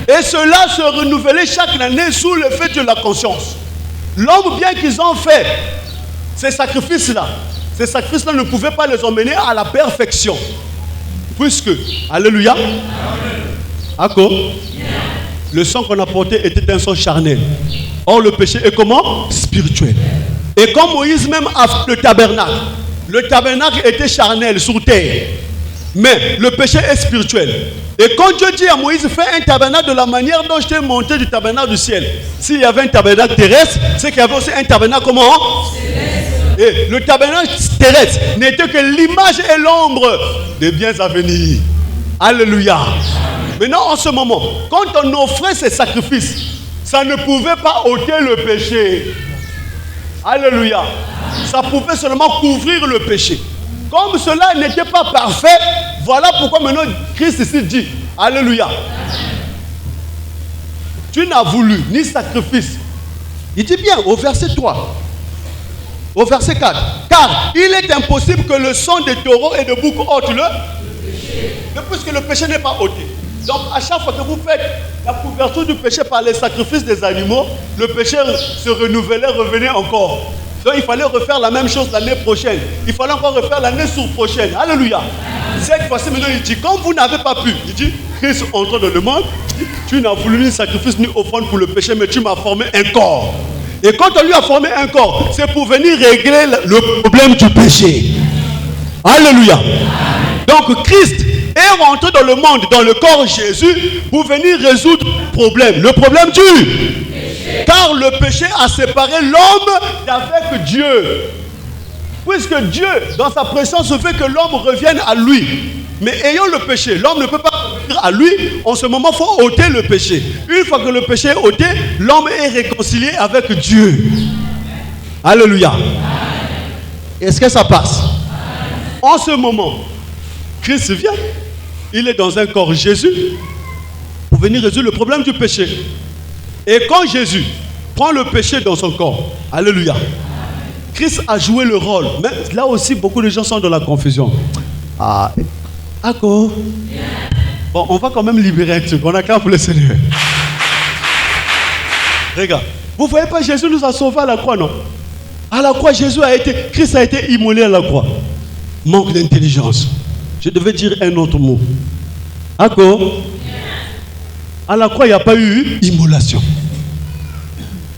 Et cela se renouvelait chaque année sous le fait de la conscience. L'homme, bien qu'ils ont fait ces sacrifices-là ne pouvaient pas les emmener à la perfection. Puisque, alléluia, d'accord, le sang qu'on a porté était un sang charnel. Or, le péché est comment? Spirituel. Et comme Moïse même a fait le tabernacle était charnel sur terre. Mais le péché est spirituel. Et quand Dieu dit à Moïse, fais un tabernacle de la manière dont je t'ai monté du tabernacle du ciel. S'il y avait un tabernacle terrestre, c'est qu'il y avait aussi un tabernacle comment? Et le tabernacle terrestre n'était que l'image et l'ombre des biens à venir. Alléluia. Maintenant, en ce moment, quand on offrait ces sacrifices, ça ne pouvait pas ôter le péché. Alléluia. Ça pouvait seulement couvrir le péché. Comme cela n'était pas parfait, voilà pourquoi maintenant Christ ici dit, alléluia, tu n'as voulu ni sacrifice. Il dit bien au verset 3, au verset 4, car il est impossible que le sang de taureaux et de boucs ôte le péché. Puisque le péché n'est pas ôté. Donc à chaque fois que vous faites la couverture du péché par les sacrifices des animaux, le péché se renouvelait, revenait encore. Donc il fallait refaire la même chose l'année prochaine. Il fallait encore refaire l'année prochaine. Alléluia. Cette fois-ci maintenant il dit, comme vous n'avez pas pu, il dit, Christ entre dans le monde, tu n'as voulu ni sacrifice ni offrande pour le péché, mais tu m'as formé un corps. Et quand on lui a formé un corps, c'est pour venir régler le problème du péché. Alléluia. Donc Christ est rentré dans le monde, dans le corps Jésus, pour venir résoudre le problème du péché. Car le péché a séparé l'homme d'avec Dieu. Puisque Dieu, dans sa présence, veut que l'homme revienne à lui. Mais ayant le péché, l'homme ne peut pas revenir à lui. En ce moment, il faut ôter le péché. Une fois que le péché est ôté, l'homme est réconcilié avec Dieu. Alléluia. Est-ce que ça passe? En ce moment, Christ vient. Il est dans un corps Jésus pour venir résoudre le problème du péché. Et quand Jésus prend le péché dans son corps, alléluia, Christ a joué le rôle. Mais là aussi, beaucoup de gens sont dans la confusion. Ah, d'accord. Bon, on va quand même libérer un truc. On a qu'à pour le Seigneur. Regarde, vous ne voyez pas, Jésus nous a sauvés à la croix, non? À la croix, Christ a été immolé à la croix. Manque d'intelligence. Je devais dire un autre mot. D'accord? À la croix, il n'y a pas eu immolation.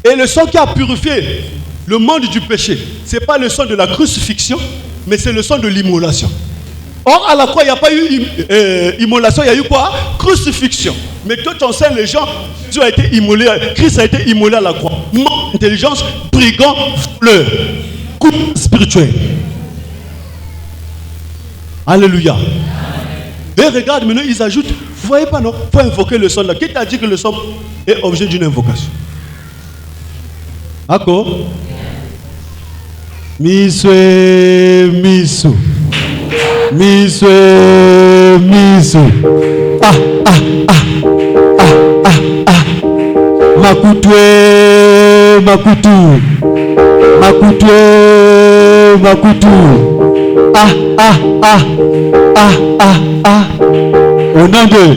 Et le sang qui a purifié le monde du péché, ce n'est pas le sang de la crucifixion, mais c'est le sang de l'immolation. Or, à la croix, il n'y a pas eu immolation, il y a eu quoi? Crucifixion. Mais toi, tu enseignes les gens, Dieu a été immolé, Christ a été immolé à la croix. Manque d'intelligence, brigand, voleur, coup spirituel. Alléluia. Et regarde, maintenant ils ajoutent, vous voyez pas non? Il faut invoquer le sang là. Qui t'a dit que le sang est objet d'une invocation? D'accord? Miswe miso. Miswe miso. Ah, ah, ah. Ah, ah, ah. Makutwe, makutu. Makutwe, makutu. Ah, ah, ah, ah, ah, ah. Au nom de.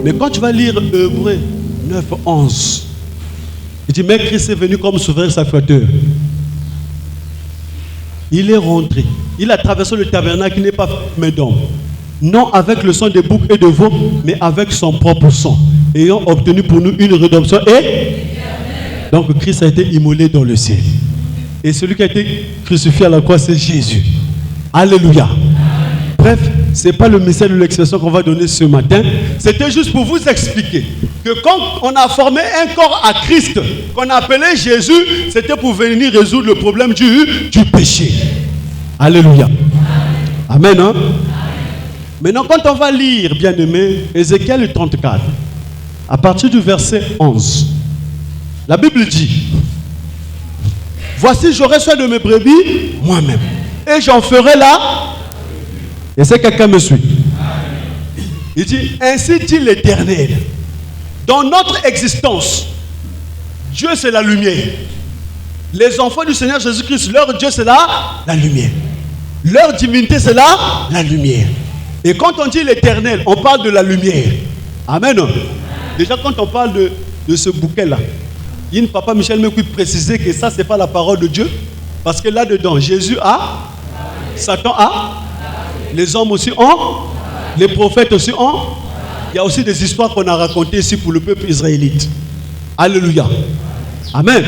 Mais quand tu vas lire Hébreux 9, 11, il dit, mais Christ est venu comme souverain sacrificateur. Il est rentré. Il a traversé le tabernacle qui n'est pas fait d'homme. Non avec le sang des boucs et de veaux, mais avec son propre sang. Ayant obtenu pour nous une rédemption et. Donc Christ a été immolé dans le ciel. Et celui qui a été crucifié à la croix, c'est Jésus. Alléluia. Bref, ce n'est pas le message de l'expression qu'on va donner ce matin. C'était juste pour vous expliquer que quand on a formé un corps à Christ, qu'on appelait Jésus, c'était pour venir résoudre le problème du péché. Alléluia. Amen. Hein? Maintenant, quand on va lire, bien-aimé, Ézéchiel 34, à partir du verset 11, la Bible dit, voici, j'aurai soin de mes brebis moi-même. Et j'en ferai là. Et c'est quelqu'un me suit. Il dit, ainsi dit l'Éternel. Dans notre existence, Dieu c'est la lumière. Les enfants du Seigneur Jésus-Christ, leur Dieu c'est la lumière. Leur divinité c'est la lumière. Et quand on dit l'Éternel, on parle de la lumière. Amen. Déjà quand on parle de de ce bouquet-là, il y a Papa Michel me préciser que ça, ce n'est pas la parole de Dieu. Parce que là-dedans, Jésus a, Satan a, les hommes aussi ont, les prophètes aussi ont. Il y a aussi des histoires qu'on a racontées ici pour le peuple israélite. Alléluia. Amen.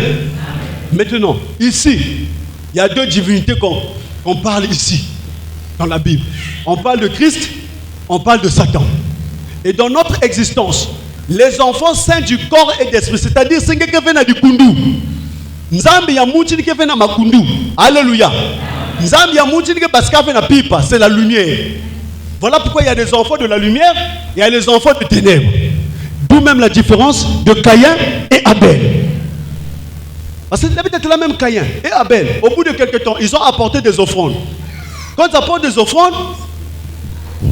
Maintenant, ici, il y a deux divinités qu'on parle ici, dans la Bible. On parle de Christ, on parle de Satan. Et dans notre existence, les enfants saints du corps et d'esprit, c'est-à-dire c'est quelqu'un qui vient du kundu. Nzambi ya muti qui vient na kundu. Alléluia. Nzambi ya muti qui parce qu'il na pipa, c'est la lumière. Voilà pourquoi il y a des enfants de la lumière, il y a les enfants de ténèbres. D'où même la différence de Caïn et Abel. Parce que c'est peut-être la même Caïn et Abel. Au bout de quelques temps, ils ont apporté des offrandes. Quand ils apportent des offrandes,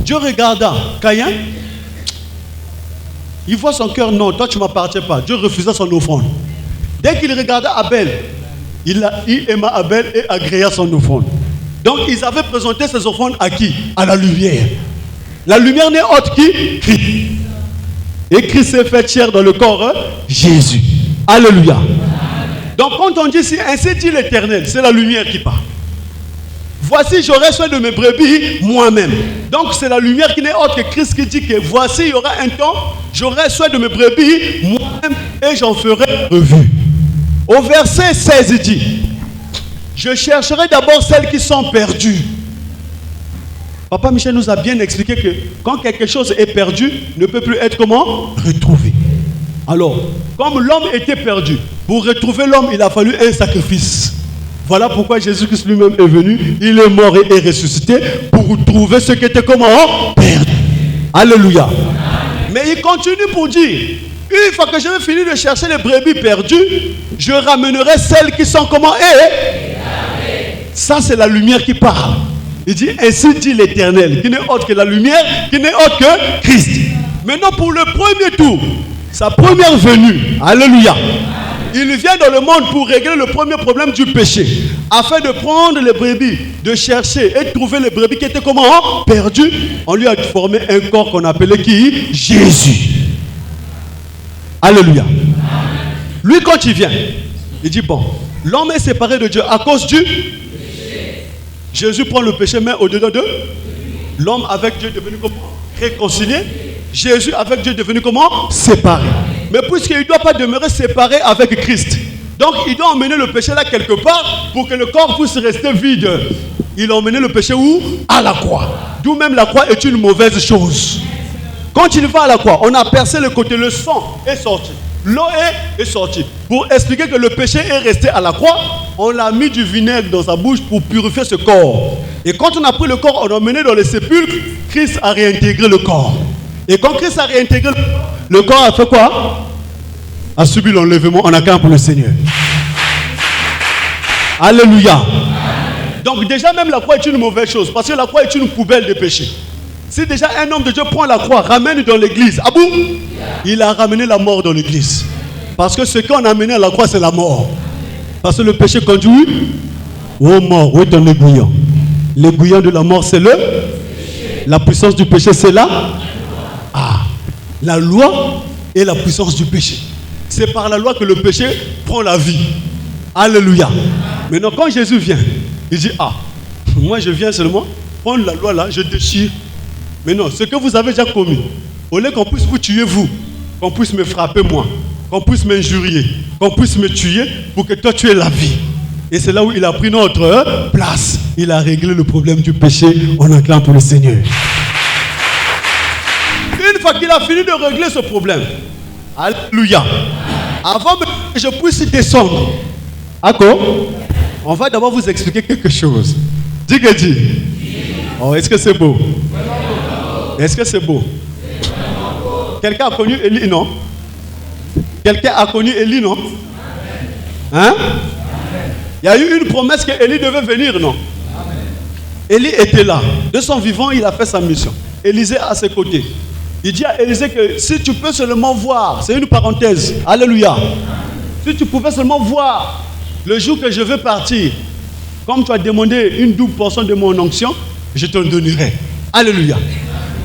Dieu regarda Caïn. Il voit son cœur, non, toi tu ne m'appartiens pas. Dieu refusa son offrande. Dès qu'il regarda Abel, il aima Abel et agréa son offrande. Donc ils avaient présenté ces offrandes à qui? À la lumière. La lumière n'est autre qui Christ. Et Christ s'est fait chair dans le corps Jésus. Alléluia. Donc quand on dit ainsi dit l'Éternel, c'est la lumière qui parle. Voici, j'aurai soin de mes brebis moi-même. Donc c'est la lumière qui n'est autre que Christ qui dit que voici, il y aura un temps, j'aurai soin de mes brebis moi-même et j'en ferai revue. Au verset 16, il dit, je chercherai d'abord celles qui sont perdues. Papa Michel nous a bien expliqué que quand quelque chose est perdu, ne peut plus être comment? Retrouvé. Alors, comme l'homme était perdu, pour retrouver l'homme, il a fallu un sacrifice. Voilà pourquoi Jésus-Christ lui-même est venu, il est mort et est ressuscité pour trouver ce qui était comment? Perdu. Alléluia. Amen. Mais il continue pour dire, une fois que je vais finir de chercher les brebis perdues, je ramènerai celles qui sont comment? Ça c'est la lumière qui parle. Il dit, ainsi dit l'Éternel, qui n'est autre que la lumière, qui n'est autre que Christ. Maintenant pour le premier tour, sa première venue, alléluia. Il vient dans le monde pour régler le premier problème du péché, afin de prendre les brebis, de chercher et de trouver les brebis qui étaient comment? Perdues. On lui a formé un corps qu'on appelait qui? Jésus. Alléluia. Lui quand il vient, il dit bon, l'homme est séparé de Dieu à cause du péché. Jésus prend le péché, mais au-dedans de l'homme avec Dieu est devenu comment? Réconcilié. Jésus avec Dieu est devenu comment? Séparé. Mais puisqu'il ne doit pas demeurer séparé avec Christ, donc il doit emmener le péché là quelque part pour que le corps puisse rester vide. Il a emmené le péché où? À la croix. D'où même la croix est une mauvaise chose. Quand il va à la croix, on a percé le côté, le sang est sorti, l'eau est sortie. Pour expliquer que le péché est resté à la croix, on a mis du vinaigre dans sa bouche pour purifier ce corps. Et quand on a pris le corps, on l'a emmené dans les sépulcres, Christ a réintégré le corps. Et quand Christ a réintégré le corps, a fait quoi? A subi l'enlèvement en acclamant pour le Seigneur. Alléluia. Donc déjà même la croix est une mauvaise chose, parce que la croix est une poubelle de péché. Si déjà un homme de Dieu prend la croix, ramène dans l'église, ah bon? Il a ramené la mort dans l'église. Parce que ce qu'on a amené à la croix, c'est la mort. Parce que le péché conduit aux morts. Où est ton aiguillon? L'aiguillon de la mort, c'est le péché. La puissance du péché, c'est là. La loi et la puissance du péché. C'est par la loi que le péché prend la vie. Alléluia. Maintenant, quand Jésus vient, il dit, moi je viens seulement prendre la loi là, je déchire. Mais non, ce que vous avez déjà commis, au lieu qu'on puisse vous tuer vous, qu'on puisse me frapper moi, qu'on puisse m'injurier, qu'on puisse me tuer pour que toi tu aies la vie. Et c'est là où il a pris notre place. Il a réglé le problème du péché. On acclame pour le Seigneur. Une fois qu'il a fini de régler ce problème, alléluia, avant que je puisse descendre, on va d'abord vous expliquer quelque chose. Dis que dis. Oh, est-ce que c'est beau? Est-ce que c'est beau? Quelqu'un a connu Élie, non? Quelqu'un a connu Élie, non? Hein? Il y a eu une promesse que Élie devait venir, non? Élie était là. De son vivant, il a fait sa mission. Élisée à ses côtés. Il dit à Élisée que si tu peux seulement voir, c'est une parenthèse, alléluia. Si tu pouvais seulement voir le jour que je vais partir, comme tu as demandé une double portion de mon onction, je te le donnerai. Alléluia.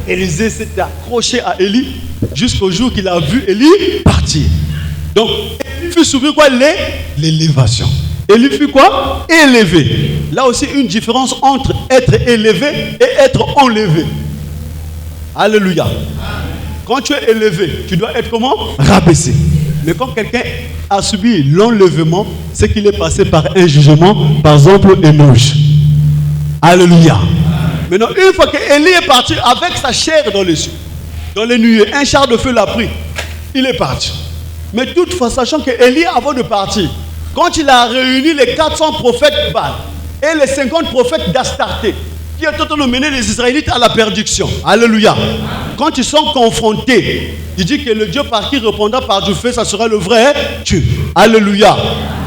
Élisée s'était accroché à Élie jusqu'au jour qu'il a vu Élie partir. Donc, Élie fut soumis quoi? L'élévation. Élie fut quoi? Élevé. Là aussi, une différence entre être élevé et être enlevé. Alléluia. Quand tu es élevé, tu dois être comment? Rabaissé. Mais quand quelqu'un a subi l'enlèvement, c'est qu'il est passé par un jugement, par exemple, Énoch. Alléluia. Maintenant, une fois qu'Élie est parti avec sa chair dans les cieux, dans les nuées, un char de feu l'a pris, il est parti. Mais toutefois, sachant qu'Élie, avant de partir, quand il a réuni les 400 prophètes de Baal et les 50 prophètes d'Astarté, qui est en train de mener les Israélites à la perdition. Alléluia. Quand ils sont confrontés, il dit que le Dieu par qui répondra par du feu, ça sera le vrai Dieu. Alléluia.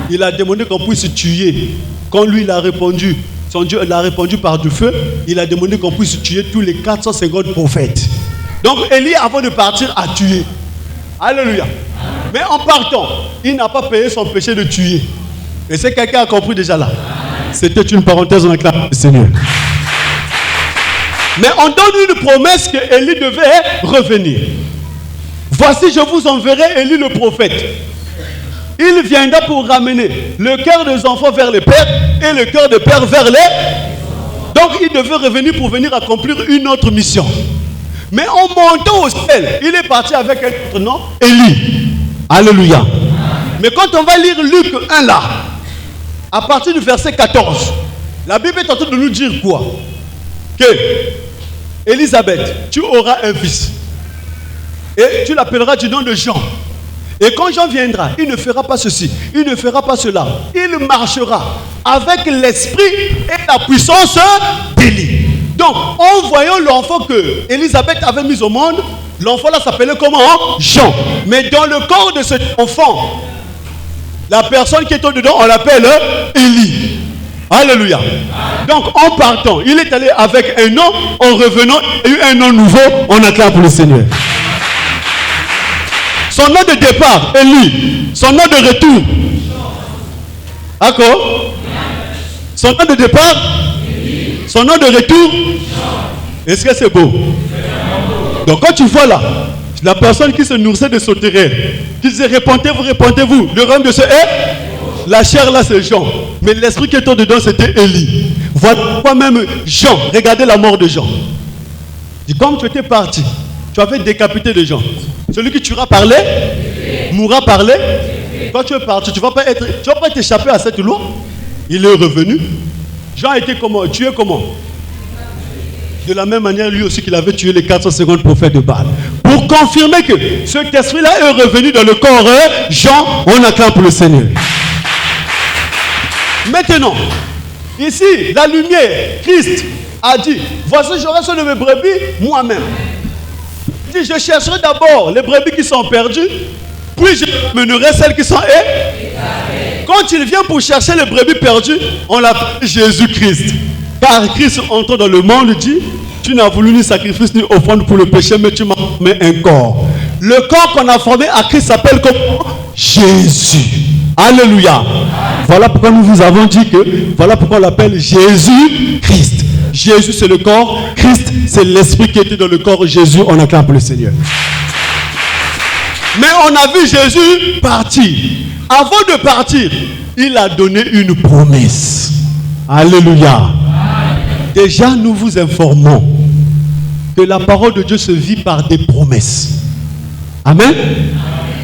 Il a demandé qu'on puisse tuer. Quand lui, il a répondu, son Dieu l'a répondu par du feu, il a demandé qu'on puisse tuer tous les 450 prophètes. Donc Élie, avant de partir, a tué. Alléluia. Mais en partant, il n'a pas payé son péché de tuer. Et c'est quelqu'un a compris déjà là. C'était une parenthèse, on acclame le Seigneur. Mais on donne une promesse que Élie devait revenir. Voici, je vous enverrai Élie le prophète. Il viendra pour ramener le cœur des enfants vers les pères et le cœur des pères vers les... Donc il devait revenir pour venir accomplir une autre mission. Mais en montant au ciel, il est parti avec un autre nom, Élie. Alléluia. Mais quand on va lire Luc 1 là, à partir du verset 14, la Bible est en train de nous dire quoi? Que Élisabeth, tu auras un fils. Et tu l'appelleras du nom de Jean. Et quand Jean viendra, il ne fera pas ceci, il ne fera pas cela. Il marchera avec l'esprit et la puissance d'Élie. Donc, en voyant l'enfant que Élisabeth avait mis au monde, l'enfant là s'appelait comment? Jean. Mais dans le corps de cet enfant, la personne qui est au-dedans, on l'appelle Élie. Alléluia. Donc en partant, il est allé avec un nom, en revenant, il y a eu un nom nouveau, on acclame pour le Seigneur. Son nom de départ, Élie. Son nom de retour. D'accord? Son nom de départ, son nom de retour. Est-ce que c'est beau? Donc quand tu vois là, la personne qui se nourrissait de sauterelles, qui disait répondez-vous, répondez-vous, le rhum de ce est, la chair là c'est Jean, mais l'esprit qui est dedans c'était Élie. Voilà même Jean, regardez la mort de Jean. Et comme tu étais parti, tu avais décapité des gens. Celui qui tuera par les, mourra par les. Quand tu es parti, tu ne vas pas t'échapper à cette loi. Il est revenu. Jean a été comment? Tué comment? De la même manière, lui aussi qu'il avait tué les 450 prophètes de Baal. Pour confirmer que cet esprit-là est revenu dans le corps Jean, on acclame pour le Seigneur. Maintenant, ici, la lumière, Christ a dit, voici j'aurai sur de mes brebis moi-même. Il dit, je chercherai d'abord les brebis qui sont perdues, puis je mènerai celles qui sont égarées. Quand il vient pour chercher les brebis perdues, on l'appelle Jésus-Christ. Car Christ entrant dans le monde dit, tu n'as voulu ni sacrifice ni offrande pour le péché, mais tu m'as formé un corps. Le corps qu'on a formé à Christ s'appelle comment? Jésus. Alléluia. Voilà pourquoi nous vous avons dit que, voilà pourquoi on l'appelle Jésus-Christ. Jésus c'est le corps, Christ c'est l'esprit qui était dans le corps. Jésus, on acclame pour le Seigneur. Mais on a vu Jésus partir. Avant de partir, il a donné une promesse. Alléluia. Déjà, nous vous informons que la parole de Dieu se vit par des promesses. Amen.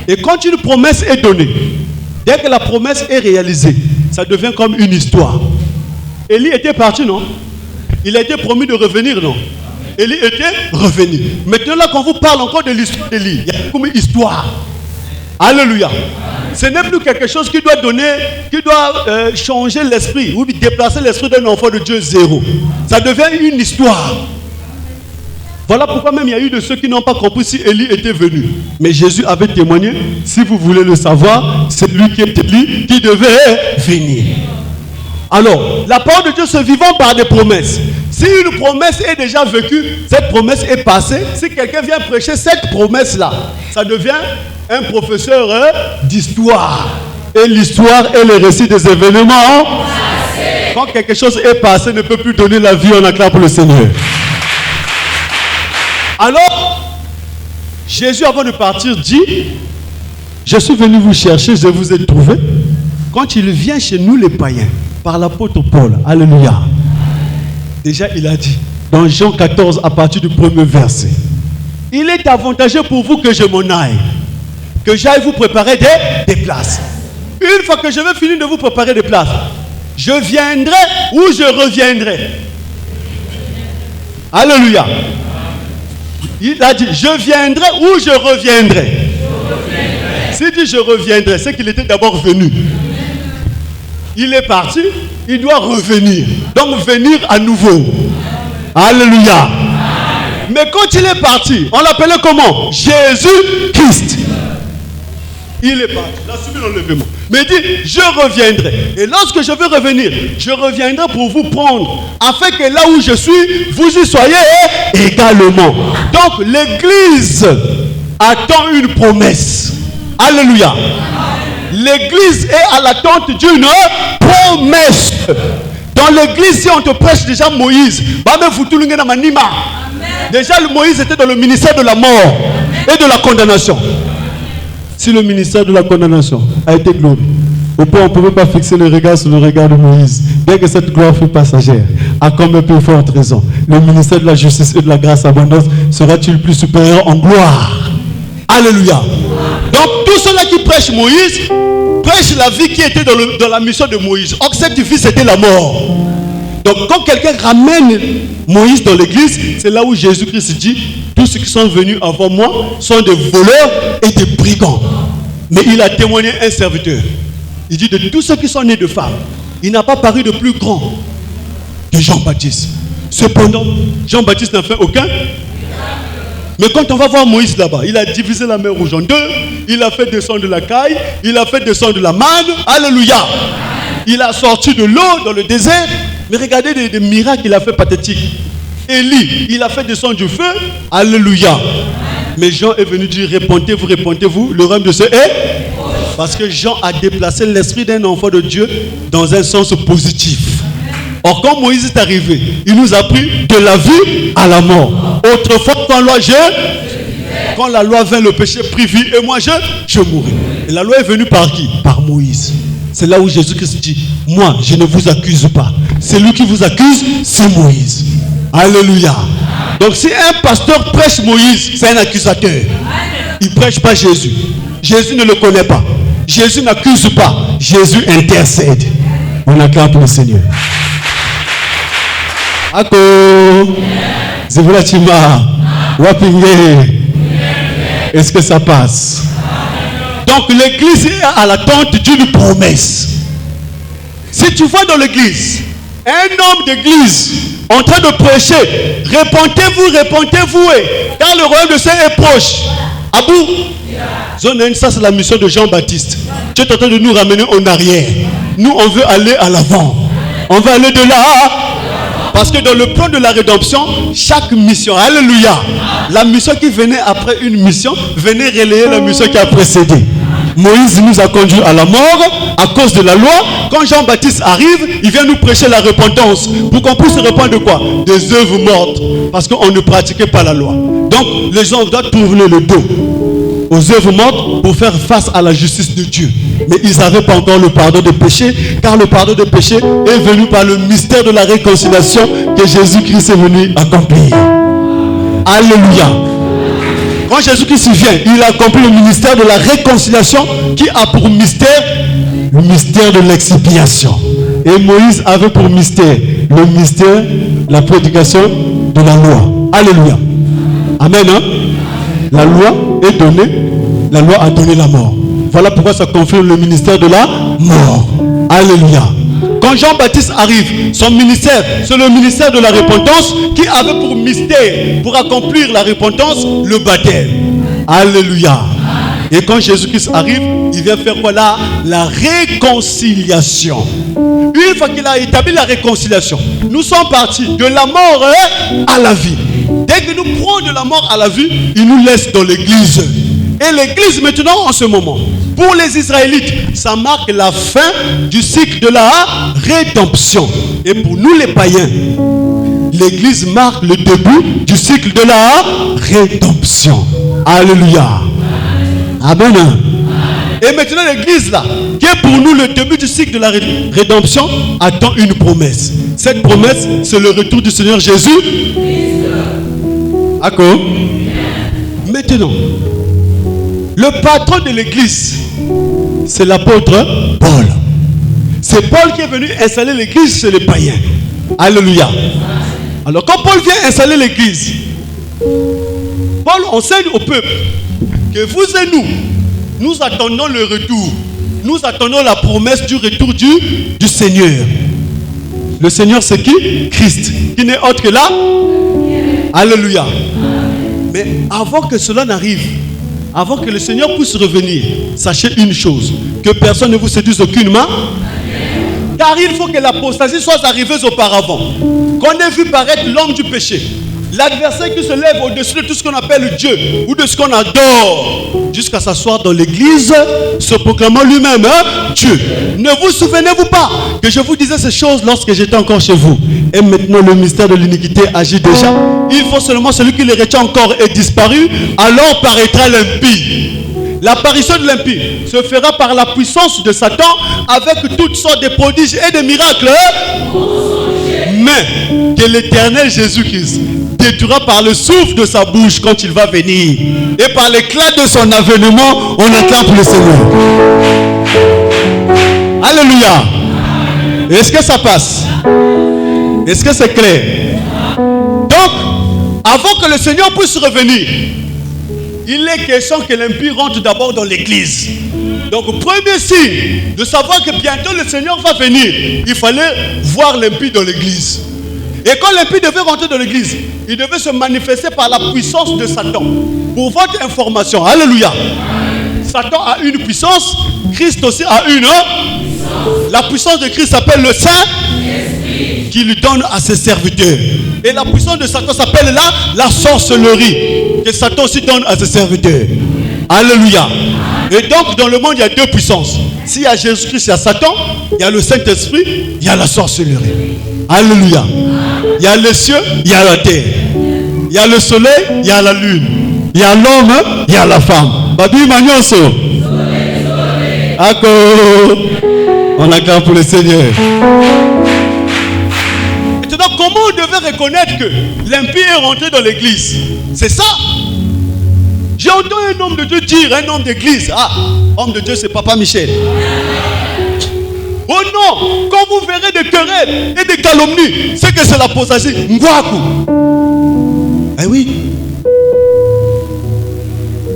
Et quand une promesse est donnée, dès que la promesse est réalisée, ça devient comme une histoire. Élie était parti, non? Il a été promis de revenir, non? Élie était revenu. Maintenant, là, quand vous parle encore de l'histoire d'Élie, il y a comme une histoire. Alléluia. Ce n'est plus quelque chose qui doit donner, qui doit changer l'esprit ou déplacer l'esprit d'un enfant de Dieu zéro. Ça devient une histoire. Voilà pourquoi même il y a eu de ceux qui n'ont pas compris si Élie était venu. Mais Jésus avait témoigné, si vous voulez le savoir, c'est lui qui est Élie qui devait venir. Alors, la parole de Dieu se vivant par des promesses. Si une promesse est déjà vécue, cette promesse est passée. Si quelqu'un vient prêcher cette promesse-là, ça devient un professeur d'histoire. Et l'histoire est le récit des événements. Quand quelque chose est passé, ne peut plus donner la vie, on acclame pour le Seigneur. Alors, Jésus avant de partir dit, Je suis venu vous chercher, je vous ai trouvé. Quand il vient chez nous les païens, par l'apôtre Paul, alléluia. Déjà il a dit, dans Jean 14 à partir du premier verset, il est avantageux pour vous que je m'en aille, que j'aille vous préparer des places. Une fois que je vais finir de vous préparer des places, je viendrai ou je reviendrai. Alléluia. Il a dit, je viendrai ou je reviendrai. S'il dit je reviendrai, c'est qu'il était d'abord venu. Il est parti, il doit revenir. Donc venir à nouveau. Alléluia. Mais quand il est parti, on l'appelait comment? Jésus-Christ. Il est parti, il a subi l'enlèvement. Mais il dit, je reviendrai. Et lorsque je vais revenir, je reviendrai pour vous prendre, afin que là où je suis, vous y soyez également. Donc l'église attend une promesse. Alléluia. L'église est à l'attente d'une promesse. Dans l'église, si on te prêche déjà Moïse, déjà le Moïse était dans le ministère de la mort et de la condamnation. Si le ministère de la condamnation a été glorieux, on ne pouvait pas fixer le regard sur le regard de Moïse, bien que cette gloire fût passagère. À combien plus forte raison, le ministère de la justice et de la grâce abondante sera-t-il plus supérieur en gloire? Alléluia. Donc tous ceux-là qui prêchent Moïse, prêchent la vie qui était dans la mission de Moïse. Or cette vie c'était la mort. Donc quand quelqu'un ramène Moïse dans l'église, c'est là où Jésus-Christ dit, tous ceux qui sont venus avant moi sont des voleurs et des brigands. Mais il a témoigné un serviteur. Il dit, de tous ceux qui sont nés de femmes, il n'a pas paru de plus grand que Jean-Baptiste. Cependant, Jean-Baptiste n'a fait aucun. Mais quand on va voir Moïse là-bas, il a divisé la mer Rouge en deux, il a fait descendre la caille, il a fait descendre la manne, alléluia. Il a sorti de l'eau dans le désert, mais regardez des miracles qu'il a fait pathétiques. Élie, il a fait descendre du feu, alléluia. Mais Jean est venu dire, répentez-vous, le royaume de Dieu est. Parce que Jean a déplacé l'esprit d'un enfant de Dieu dans un sens positif. Or, quand Moïse est arrivé, il nous a pris de la vie à la mort. Autrefois, quand la loi vint, le péché prit vie et moi je mourrai. Et la loi est venue par qui? Par Moïse. C'est là où Jésus-Christ dit, moi, je ne vous accuse pas. Celui qui vous accuse, c'est Moïse. Alléluia. Donc, si un pasteur prêche Moïse, c'est un accusateur. Il ne prêche pas Jésus. Jésus ne le connaît pas. Jésus n'accuse pas. Jésus intercède. On acclame le Seigneur. Ako, Zevulatima, Wapingé. Est-ce que ça passe? Donc l'église est à l'attente d'une promesse. Si tu vois dans l'église un homme d'église en train de prêcher, répentez-vous, car le royaume de Dieu est proche. Abou, ça c'est la mission de Jean-Baptiste. Tu es en train de nous ramener en arrière. Nous on veut aller à l'avant. On veut aller de là. Parce que dans le plan de la rédemption, chaque mission, alléluia, la mission qui venait après une mission, venait relayer la mission qui a précédé. Moïse nous a conduits à la mort à cause de la loi. Quand Jean-Baptiste arrive, il vient nous prêcher la repentance. Pour qu'on puisse se répandre de quoi? Des œuvres mortes. Parce qu'on ne pratiquait pas la loi. Donc les gens doivent tourner le dos aux œuvres mortes pour faire face à la justice de Dieu. Mais ils n'avaient pas encore le pardon des péchés, car le pardon des péchés est venu par le mystère de la réconciliation que Jésus-Christ est venu accomplir. Alléluia. Quand Jésus-Christ vient, il a accompli le ministère de la réconciliation qui a pour mystère le mystère de l'expiation. Et Moïse avait pour mystère le mystère de la prédication de la loi. Alléluia. Amen. Hein? La loi est donnée, la loi a donné la mort. Voilà pourquoi ça confirme le ministère de la mort. Alléluia. Quand Jean-Baptiste arrive, son ministère, c'est le ministère de la repentance qui avait pour mystère, pour accomplir la repentance, le baptême. Alléluia. Et quand Jésus-Christ arrive, il vient faire quoi là? La réconciliation. Une fois qu'il a établi la réconciliation, nous sommes partis de la mort à la vie. Dès que nous prenons de la mort à la vie, il nous laisse dans l'église. Et l'église maintenant en ce moment, pour les Israélites, ça marque la fin du cycle de la rédemption. Et pour nous les païens, l'église marque le début du cycle de la rédemption. Alléluia. Amen. Et maintenant, l'église là, qui est pour nous le début du cycle de la rédemption, attend une promesse. Cette promesse, c'est le retour du Seigneur Jésus. D'accord? Maintenant, le patron de l'église, c'est l'apôtre Paul. C'est Paul qui est venu installer l'église chez les païens. Alléluia. Alors quand Paul vient installer l'église, Paul enseigne au peuple que vous et nous attendons le retour. Nous attendons la promesse du retour du Seigneur. Le Seigneur c'est qui? Christ, qui n'est autre que là. Alléluia. Mais avant que cela n'arrive, avant que le Seigneur puisse revenir, sachez une chose, que personne ne vous séduise aucunement. Car il faut que l'apostasie soit arrivée auparavant. Qu'on ait vu paraître l'homme du péché. L'adversaire qui se lève au-dessus de tout ce qu'on appelle Dieu ou de ce qu'on adore, jusqu'à s'asseoir dans l'église, se proclamant lui-même Dieu. Ne vous souvenez-vous pas que je vous disais ces choses lorsque j'étais encore chez vous? Et maintenant le mystère de l'iniquité agit déjà. Il faut seulement celui qui les retient encore est disparu, alors paraîtra l'impie. L'apparition de l'impie se fera par la puissance de Satan avec toutes sortes de prodiges et de miracles. Mais que l'éternel Jésus-Christ détruira par le souffle de sa bouche quand il va venir. Et par l'éclat de son avènement, on acclame le Seigneur. Alléluia. Est-ce que ça passe? Est-ce que c'est clair? Donc, avant que le Seigneur puisse revenir, il est question que l'impie rentre d'abord dans l'église. Donc, premier signe de savoir que bientôt le Seigneur va venir, il fallait voir l'impie dans l'église. Et quand l'impie devait rentrer dans l'église, il devait se manifester par la puissance de Satan. Pour votre information, alléluia. Satan a une puissance, Christ aussi a une. La puissance de Christ s'appelle le Saint-Esprit, qui lui donne à ses serviteurs. Et la puissance de Satan s'appelle la sorcellerie, que Satan aussi donne à ses serviteurs. Alléluia. Et donc dans le monde il y a deux puissances. S'il y a Jésus-Christ, il y a Satan, il y a le Saint-Esprit, il y a la sorcellerie. Alléluia. Il y a les cieux, il y a la terre. Il y a le soleil, il y a la lune. Il y a l'homme, il y a la femme. Babi Magnonso. D'accord. On acclame pour le Seigneur. Maintenant, comment on devait reconnaître que l'impie est rentré dans l'église? C'est ça. J'ai entendu un homme de Dieu dire, un homme d'église. Ah, homme de Dieu, c'est Papa Michel. Oh non, quand vous verrez des querelles et des calomnies, c'est que c'est l'apostasie. Ngwaku. Eh oui.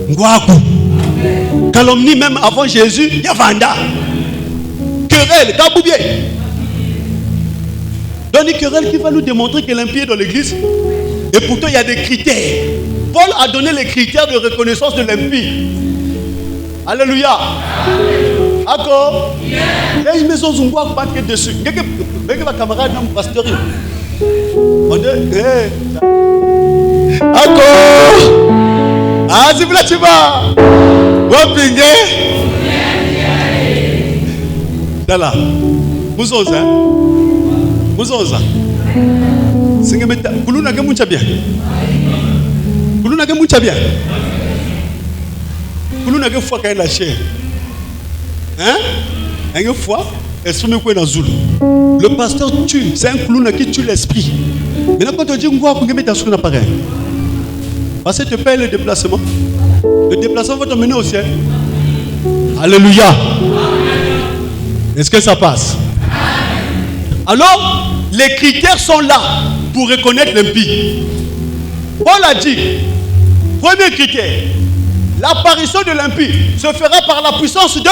Ngwaku. Calomnie même avant Jésus, il y a Vanda. Querelle, Kaboubier. Donc une querelle qui va nous démontrer que l'impie est dans l'église. Et pourtant il y a des critères. Paul a donné les critères de reconnaissance de l'impie. Alléluia. D'accord. Il y a une maison Zungwa qui est dessus. Quelqu'un va camarade dans mon pasteur. On dit, d'accord. Ah, c'est là tu vas. Wapingue. Dala. Muzoza. Muzoza. Singemeta. Kuluna ke mucha bien. Kuluna ke mucha bien. Kuluna ke fois la chair. Hein? Une fois, exprime quoi dans Zulu. Le pasteur tue, c'est un clown qui tue l'esprit. Maintenant, quand on dit qu'on va mettre dans un appareil, parce que tu payes le déplacement. Le déplacement va t'emmener au ciel. Alléluia. Est-ce que ça passe? Alors, les critères sont là pour reconnaître l'impie. Paul a dit, premier critère, l'apparition de l'impie se fera par la puissance de Satan.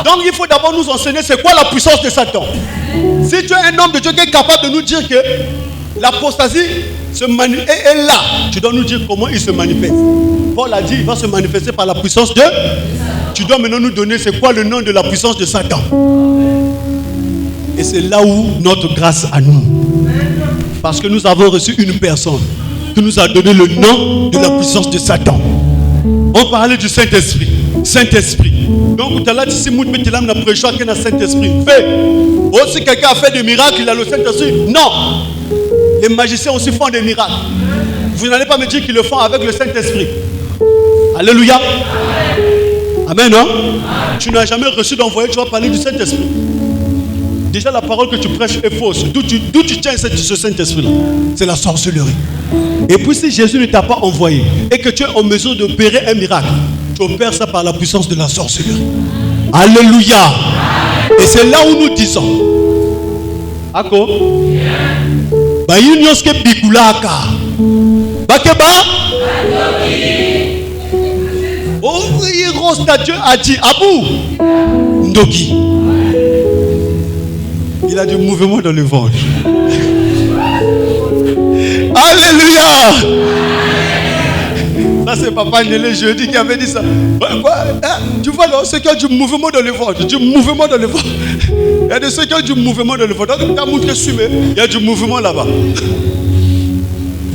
Donc il faut d'abord nous enseigner c'est quoi la puissance de Satan. Si tu es un homme de Dieu qui est capable de nous dire que l'apostasie est là, tu dois nous dire comment il se manifeste. Paul a dit il va se manifester par la puissance de Satan. Tu dois maintenant nous donner c'est quoi le nom de la puissance de Satan. Et c'est là où notre grâce à nous. Parce que nous avons reçu une personne qui nous a donné le nom de la puissance de Satan. On parlait du Saint-Esprit. Saint-Esprit. Donc, tu as dit si tu as prêché qu'il y a le Saint-Esprit. Fait. Aussi, quelqu'un a fait des miracles, il a le Saint-Esprit. Non. Les magiciens aussi font des miracles. Vous n'allez pas me dire qu'ils le font avec le Saint-Esprit. Alléluia. Amen, non? Tu n'as jamais reçu d'envoyé, tu vas parler du Saint-Esprit. Déjà, la parole que tu prêches est fausse. D'où tu tiens ce Saint-Esprit-là? C'est la sorcellerie. Et puis, si Jésus ne t'a pas envoyé et que tu es en mesure d'opérer un miracle, tu opères ça par la puissance de la sorcellerie. Alléluia. Et c'est là où nous disons, Ako, ba union ske bikulaka, ba keba, oh oui, Rosta Dieu a dit, Abou, Ndoki. Il a du mouvement dans le ventre. Alléluia. Ça c'est Papa Nélé jeudi qui avait dit ça. Tu vois là, ceux qui ont du mouvement dans le ventre, du mouvement dans le ventre. Il y a de ceux qui ont du mouvement dans le ventre. Donc tu as montré il y a du mouvement là-bas.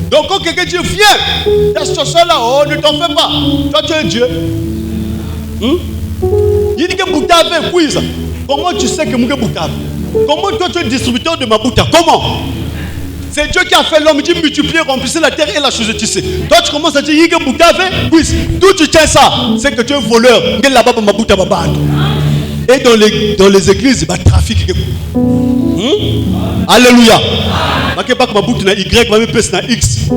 Donc quand quelqu'un dit viens, ta situation là, oh ne t'en fais pas. Toi tu es Dieu. Il dit que Bouta avait quiz. Comment tu sais que Mouké Bouta? Comment toi tu es distributeur de ma Bouta? Comment? C'est Dieu qui a fait l'homme, il dit multiplier, remplissez la terre et la chose tu sais. Toi tu commences à dire Yige Boutave, oui, d'où tu tiens ça? C'est que tu es voleur. Et dans les églises, il va trafiquer. Alléluia. Je ne sais pas que ma boucle na Y, ma pèse na X.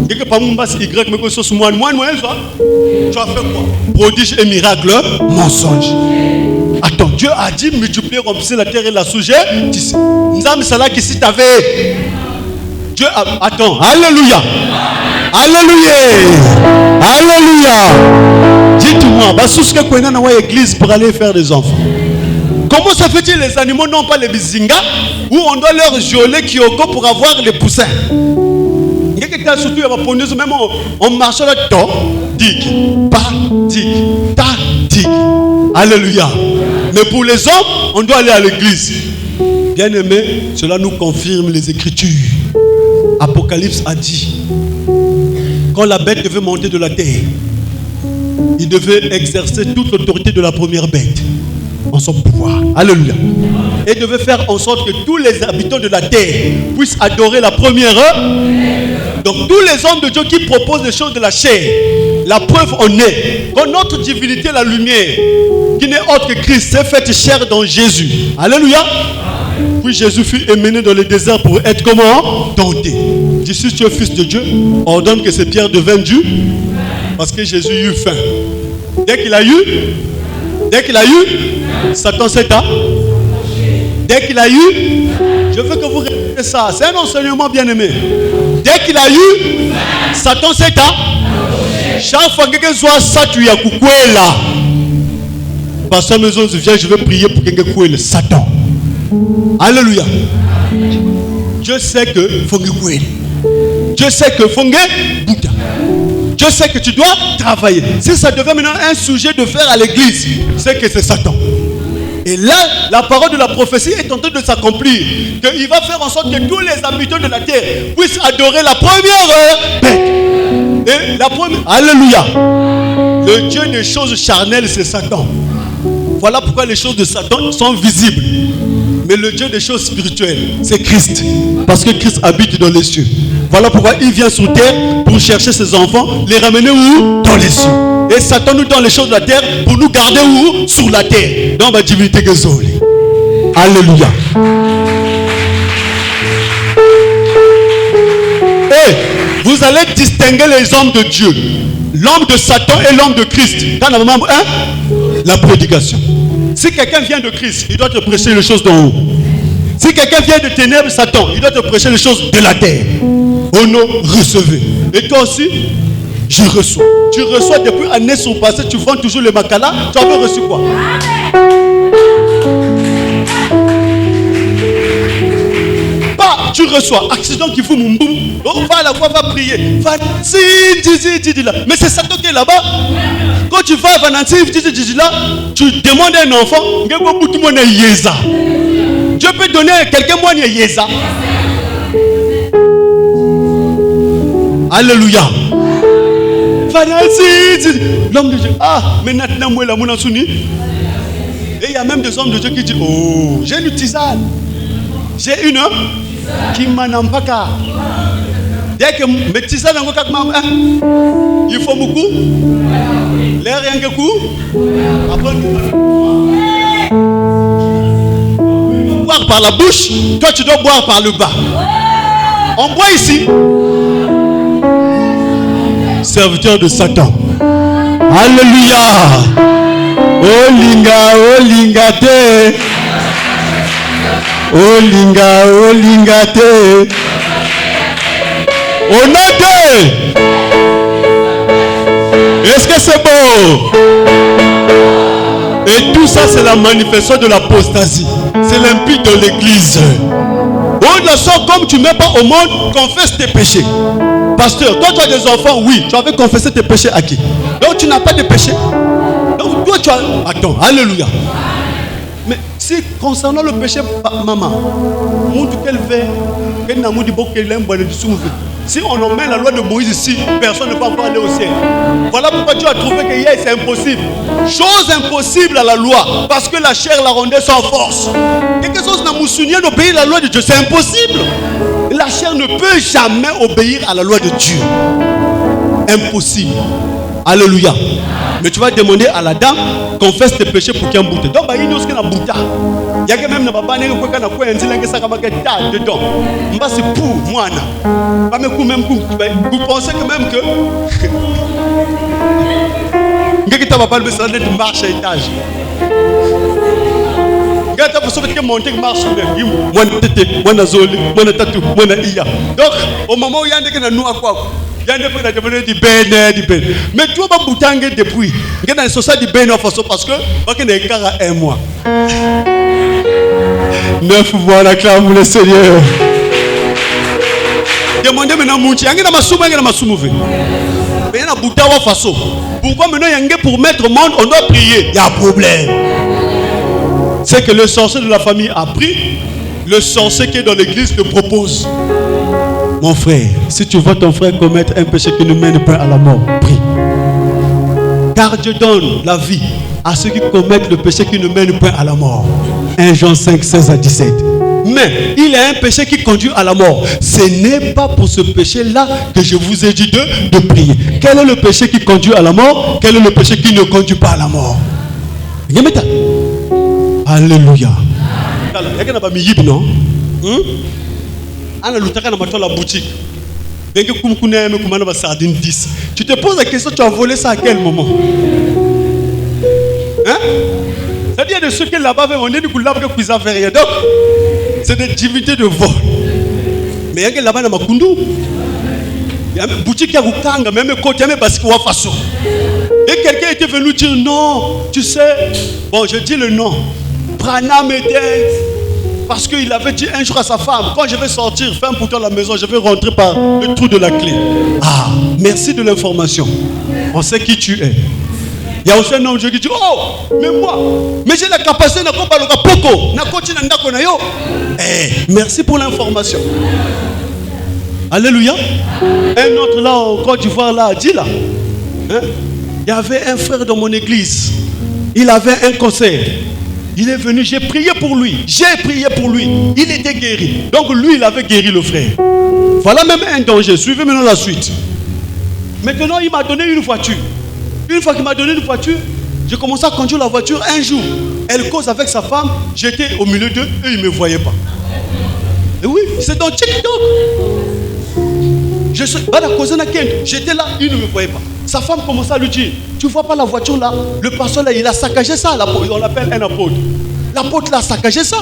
Quelque part, mon bas Y, mais que ce soit moi, tu as fait quoi? Prodige et miracle, mensonge. Attends, Dieu a dit multiplier, remplissez la terre et la sujet. Tu sais, nous avons ça là qui si t'avais. Dieu a... Attends, alléluia. Alléluia. Alléluia. Dites-moi, Bassous que qu'on a dans l'église pour aller faire des enfants. Comment ça fait-il les animaux n'ont pas les bizinga où on doit leur geler Kyoko pour avoir les poussins? Il y a quelqu'un surtout à Pondeuse, même on marche là, tic, pas, tic, ta, tic. Alléluia. Mais pour les hommes, on doit aller à l'église. Bien aimé, cela nous confirme les Écritures. Apocalypse a dit, quand la bête devait monter de la terre, il devait exercer toute l'autorité de la première bête en son pouvoir. Alléluia. Et devait faire en sorte que tous les habitants de la terre puissent adorer la première. Donc tous les hommes de Dieu qui proposent des choses de la chair, la preuve en est que notre divinité, la lumière, qui n'est autre que Christ, s'est faite chair dans Jésus. Alléluia. Puis Jésus fut emmené dans le désert pour être comment? Tenté. Dis si tu es fils de Dieu, ordonne que ces pierres deviennent du. Parce que Jésus eut faim. Dès qu'il a eu, Satan s'est approché. Dès qu'il a eu, je veux que vous répétez ça. C'est un enseignement bien aimé. Dès qu'il a eu, Satan s'est approché. Chaque fois que quelqu'un soit satué à Koukwela, Pasteur Maison vient, je vais prier pour quelqu'un Koukwela. Satan. Alléluia. Dieu sait que Fongue Koukwela. Dieu sait que Fongue Bouddha. Dieu sait que tu dois travailler. Si ça devient maintenant un sujet de faire à l'église, c'est que c'est Satan. Et là, la parole de la prophétie est en train de s'accomplir. Qu'il va faire en sorte que tous les habitants de la terre puissent adorer la première bête. Et la première... Alléluia. Le Dieu des choses charnelles, c'est Satan. Voilà pourquoi les choses de Satan sont visibles. Mais le Dieu des choses spirituelles, c'est Christ. Parce que Christ habite dans les cieux. Voilà pourquoi il vient sur terre pour chercher ses enfants, les ramener où? Dans les cieux. Et Satan nous donne les choses de la terre pour nous garder où? Sur la terre. Dans ma divinité Gézoli. Alléluia. Et vous allez distinguer les hommes de Dieu. L'homme de Satan et l'homme de Christ. Quand on a membre 1, la prédication. Si quelqu'un vient de Christ, il doit te prêcher les choses d'en haut. Si quelqu'un vient de ténèbres, Satan, il doit te prêcher les choses de la terre. Oh non, recevez. Et toi aussi, je reçois. Tu reçois depuis années sur passé, tu vends toujours les makala, tu avais reçu quoi? Pas, tu reçois. Accident qui fout mon boum. Oh, va la voix, va prier. Va, si, dis là. Mais c'est Satan qui est là-bas. Quand tu vas à Vanansi, dis là, tu demandes à un enfant, Dieu peut donner à quelqu'un moins Yéza. Alléluia. L'homme de Dieu. Ah, mais maintenant, moi, la mouna souni. Et il y a même des hommes de Dieu qui disent, oh, j'ai une tisane. J'ai une qui m'anampaka. Dès que métissa dans il faut beaucoup. L'air rien que coup. Après, boire par la bouche, toi tu dois boire par le bas. On boit ici. Serviteur de Satan. Alléluia. Oh linga te. Oh linga te. Au nom de. Est-ce que c'est beau? Et tout ça, c'est la manifestation de l'apostasie. C'est l'impie de l'église. Oh, le sort, comme tu ne mets pas au monde, confesse tes péchés. Pasteur, toi tu as des enfants, oui, tu avais confessé tes péchés à qui? Donc tu n'as pas de péché. Donc toi tu as. Attends, alléluia. Mais si concernant le péché, maman, si on emmène la loi de Moïse ici, personne ne peut encore aller au ciel. Voilà pourquoi Dieu a trouvé que hier c'est impossible. Chose impossible à la loi, parce que la chair la rendait sans force. Quelque chose n'a moussounier d'obéir à la loi de Dieu, c'est impossible. La chair ne peut jamais obéir à la loi de Dieu. Impossible. Alléluia. Mais tu vas demander à la dame, confesse tes péchés pour qu'il y ait un bouteille. Donc, il y a un bouteille. Il y a même dedans. C'est pour moi. Vous pensez que même que. Vous marche à étage. Donc, au moment où il y a un nous à quoi? Mais tu vas boutanguer depuis. Il y a dans société du ben parce que il y a un mois. 9 mois l'acclame le Seigneur. Demandez maintenant mon chien. Il y a ma soumouvé. Mais il y a un boutawa façon. Pourquoi maintenant il y a pour mettre au monde on doit prier? Il y a un problème. C'est que le sorcier de la famille a pris. Le sorcier qui est dans l'église te propose. Mon frère, si tu vois ton frère commettre un péché qui ne mène pas à la mort, prie. Car Dieu donne la vie à ceux qui commettent le péché qui ne mène pas à la mort. 1 Jean 5, 16 à 17. Mais il y a un péché qui conduit à la mort. Ce n'est pas pour ce péché-là que je vous ai dit de prier. Quel est le péché qui conduit à la mort? Quel est le péché qui ne conduit pas à la mort? Alléluia. La boutique. Tu te poses la question, tu as volé ça à quel moment? Hein? C'est-à-dire de ceux qui là-bas on dit que ça fait rien. Donc, c'est des divinités de vol. Mais il y a là-bas dans Makundu. Il y a une boutique qui a Rukanga, même côté, même parce qu'il y a façon. Et quelqu'un était venu dire non, tu sais, bon, je dis le nom. Prana Médène. Parce qu'il avait dit un jour à sa femme, quand je vais sortir, ferme pour toi la maison, je vais rentrer par le trou de la clé. Ah, merci de l'information. On sait qui tu es. Il y a aussi un homme qui dit, oh, mais moi, mais j'ai la capacité de faire le poko. Merci pour l'information. Alléluia. Un autre là, au Côte d'Ivoire, là, dit là. Hein? Il y avait un frère dans mon église. Il avait un concert. Il est venu, j'ai prié pour lui. Il était guéri. Donc lui, il avait guéri le frère. Voilà même un danger. Suivez maintenant la suite. Maintenant, il m'a donné une voiture. Une fois qu'il m'a donné une voiture, j'ai commencé à conduire la voiture un jour. Elle cause avec sa femme. J'étais au milieu d'eux et ils ne me voyaient pas. Et oui, c'est dans TikTok. J'étais là, il ne me voyait pas. Sa femme commençait à lui dire, tu ne vois pas la voiture là? Le pasteur là, il a saccagé ça. On l'appelle un apôtre. L'apôtre là a saccagé ça.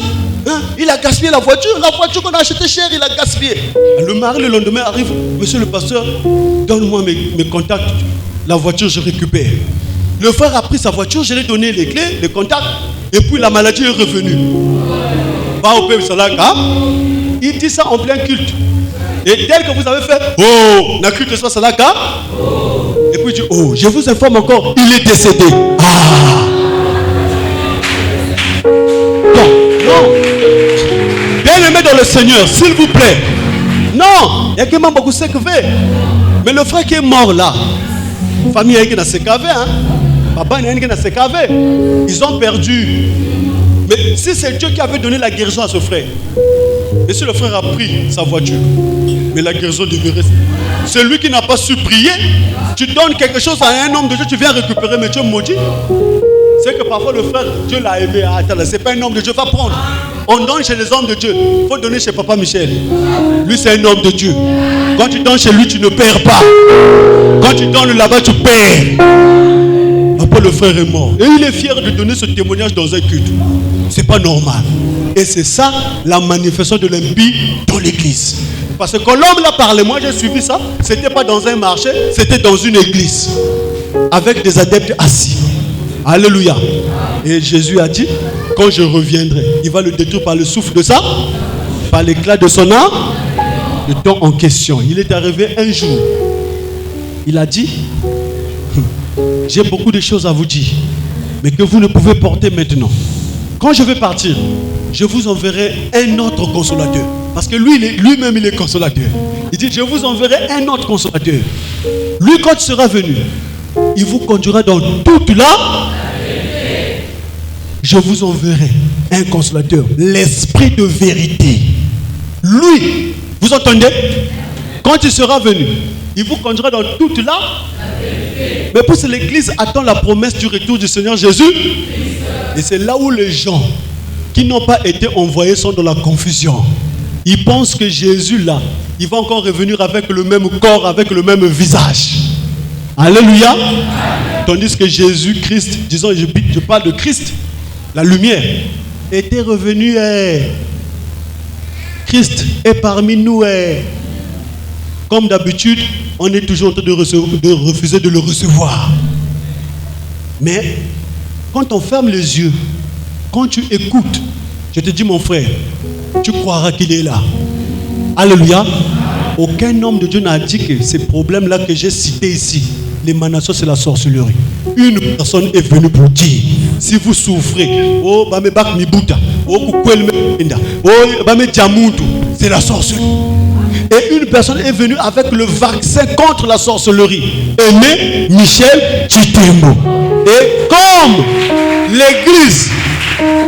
Hein? Il a gaspillé la voiture. La voiture qu'on a achetée chère, il a gaspillé. Le mari le lendemain arrive, monsieur le pasteur, donne-moi mes contacts. La voiture, je récupère. Le frère a pris sa voiture, je lui ai donné les clés, les contacts. Et puis la maladie est revenue. Pas au peuple Salaka. Il dit ça en plein culte. Et tel que vous avez fait, oh, la culte soit Salaka. Et puis il dit, oh, je vous informe encore, il est décédé. Ah. Non. Bien aimé dans le Seigneur, s'il vous plaît. Non, il y a que beaucoup de fait. Mais le frère qui est mort là, famille qui n'a sécavé, hein. Papa qui n'a sécavé. Ils ont perdu. Mais si c'est Dieu qui avait donné la guérison à ce frère, Et si le frère a pris sa voiture, mais la guérison devait rester. Celui qui n'a pas su prier, tu donnes quelque chose à un homme de Dieu, tu viens récupérer, mais tu es maudit. C'est que parfois le frère, Dieu l'a aimé. Attends, c'est pas un homme de Dieu, va prendre. On donne chez les hommes de Dieu. Il faut donner chez Papa Michel. Lui, c'est un homme de Dieu. Quand tu donnes chez lui, tu ne perds pas. Quand tu donnes là-bas, tu perds. Après, le frère est mort. Et il est fier de donner ce témoignage dans un culte. C'est pas normal. Et c'est ça, la manifestation de l'impie dans l'église. Parce que quand l'homme l'a parlé, moi j'ai suivi ça. C'était pas dans un marché, c'était dans une église. Avec des adeptes assis. Alléluia. Et Jésus a dit, quand je reviendrai, il va le détruire par le souffle de ça, par l'éclat de son âme, le temps en question. Il est arrivé un jour. Il a dit, j'ai beaucoup de choses à vous dire, mais que vous ne pouvez porter maintenant. Quand je vais partir, je vous enverrai un autre consolateur. Parce que lui-même, il est consolateur. Il dit, je vous enverrai un autre consolateur. Lui, quand il sera venu, il vous conduira dans toute la... Je vous enverrai un consolateur, l'esprit de vérité. Lui, vous entendez? Quand il sera venu, il vous conduira dans toute la... Mais pour que l'église attend la promesse du retour du Seigneur Jésus. Et c'est là où les gens qui n'ont pas été envoyés sont dans la confusion. Ils pensent que Jésus là, il va encore revenir avec le même corps, avec le même visage. Alléluia. Tandis que Jésus-Christ, disons, je parle de Christ, la lumière, était revenu. Christ est parmi nous. Comme d'habitude, on est toujours en train de refuser de le recevoir. Mais quand on ferme les yeux, quand tu écoutes, je te dis mon frère, tu croiras qu'il est là. Alléluia. Aucun homme de Dieu n'a dit que ces problèmes-là que j'ai cités ici, l'émanation c'est la sorcellerie. Une personne est venue pour dire, si vous souffrez, oh, bame bak mibuta, oh, kukwel menda, oh, bame diamuntu, c'est la sorcellerie. Et une personne est venue avec le vaccin contre la sorcellerie. Aimé Michel Chitembo. Et comme l'église,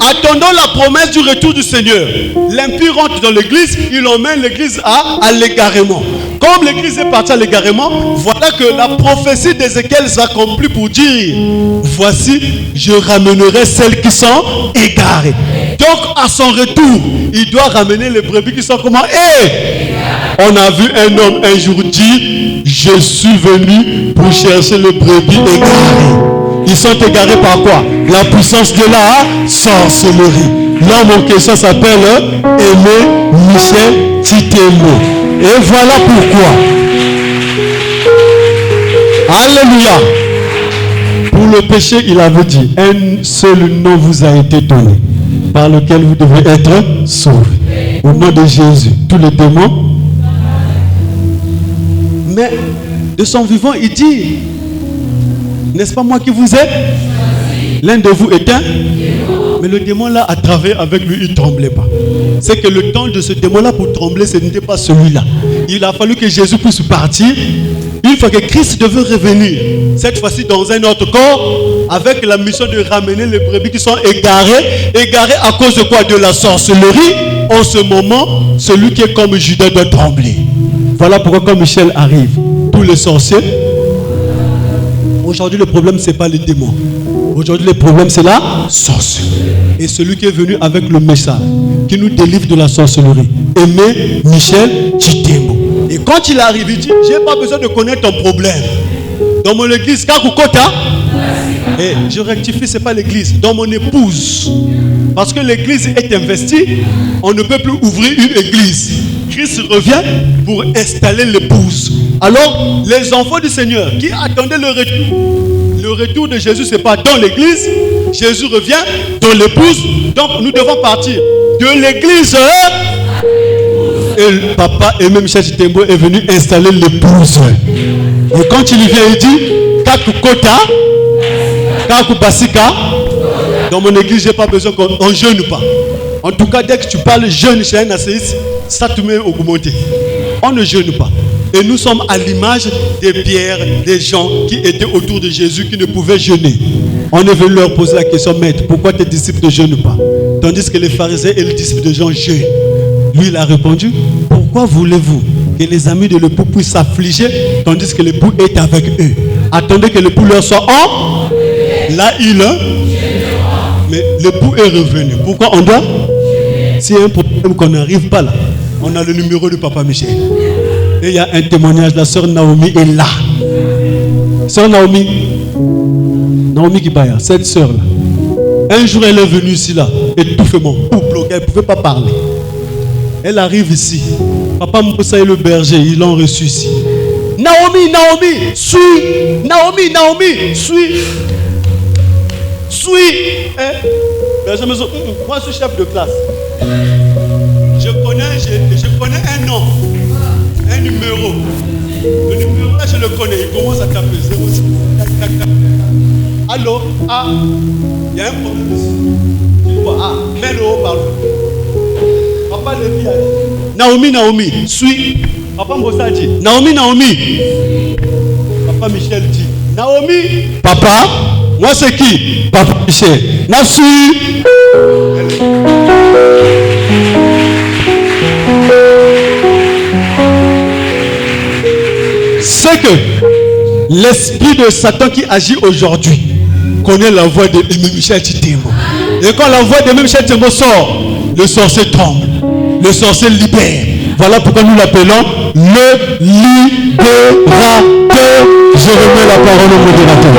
attendant la promesse du retour du Seigneur, l'impie rentre dans l'église, il emmène l'église à l'égarement. Comme l'église est partie à l'égarement, voilà que la prophétie d'Ézéchiel s'accomplit pour dire, voici, je ramènerai celles qui sont égarées. Donc à son retour, il doit ramener les brebis qui sont comment? On a vu un homme un jour dire, je suis venu pour chercher les brebis égarées. Ils sont égarés par quoi? La puissance de la sorcellerie. L'homme en question s'appelle Aimé Michel Chitembo. Et voilà pourquoi. Alléluia. Pour le péché, il avait dit, un seul nom vous a été donné, par lequel vous devez être sauvés. Au nom de Jésus, tous les démons. Mais de son vivant, il dit, n'est-ce pas moi qui vous ai? L'un de vous est un. Mais le démon là a travaillé avec lui, il ne tremblait pas. C'est que le temps de ce démon là pour trembler, ce n'était pas celui-là. Il a fallu que Jésus puisse partir. Une fois que Christ devait revenir, cette fois-ci dans un autre corps, avec la mission de ramener les brebis qui sont égarées. Égarées à cause de quoi? De la sorcellerie. En ce moment, celui qui est comme Judas doit trembler. Voilà pourquoi quand Michel arrive, tous les sorciers. Aujourd'hui, le problème, ce n'est pas les démons. Aujourd'hui, le problème, c'est la sorcellerie. Et celui qui est venu avec le message, qui nous délivre de la sorcellerie, Aimé Michel Chitembo. Et quand il arrive, il dit, je n'ai pas besoin de connaître ton problème. Dans mon église, Kakukota, et je rectifie, ce n'est pas l'église, dans mon épouse. Parce que l'église est investie, on ne peut plus ouvrir une église. Christ revient pour installer l'épouse. Alors, les enfants du Seigneur qui attendaient le retour de Jésus, ce n'est pas dans l'église. Jésus revient dans l'épouse. Donc, nous devons partir de l'église. Et le papa Aimé Michel Chitembo est venu installer l'épouse. Et quand il vient, il dit, Kakukota, Kakubasika. Dans mon église, je n'ai pas besoin qu'on ne jeûne pas. En tout cas, dès que tu parles jeûne chez un asséiste, ça te met augmenté. On ne jeûne pas. Et nous sommes à l'image des pierres, des gens qui étaient autour de Jésus qui ne pouvaient jeûner. On est venu leur poser la question, maître, pourquoi tes disciples ne jeûnent pas? Tandis que les pharisiens et les disciples de Jean jeûnent. Lui, il a répondu, pourquoi voulez-vous que les amis de l'époux puissent s'affliger tandis que l'époux est avec eux? Attendez que l'époux leur soit en. Là, mais l'époux est revenu. Pourquoi on doit? S'il y a un problème qu'on n'arrive pas là, on a le numéro de Papa Michel. Et il y a un témoignage, la sœur Naomi est là. Sœur Naomi Kibaya, cette sœur là, un jour elle est venue ici là, étouffement, tout bloqué, elle ne pouvait pas parler. Elle arrive ici. Papa Moussa et le berger, ils l'ont reçu ici. Naomi, suis. Naomi, suis. Berger me dit, moi je suis chef de classe. Je connais un nom, un numéro. Le numéro là, je le connais. Il commence à taper 06. Allô? Ah, il y a un problème ici. Tu vois, ah, mets le haut parle. Papa le dit, Naomi, suis. Papa Mbossa dit, Naomi. Papa Michel dit, Naomi. Papa, moi c'est qui? Papa Michel. Na suis. C'est que l'esprit de Satan qui agit aujourd'hui connaît la voix de Michel Titembo. Et quand la voix de Michel Titembo sort, le sorcier tombe, le sorcier libère. Voilà pourquoi nous l'appelons le libérateur. Je remets la parole au modérateur.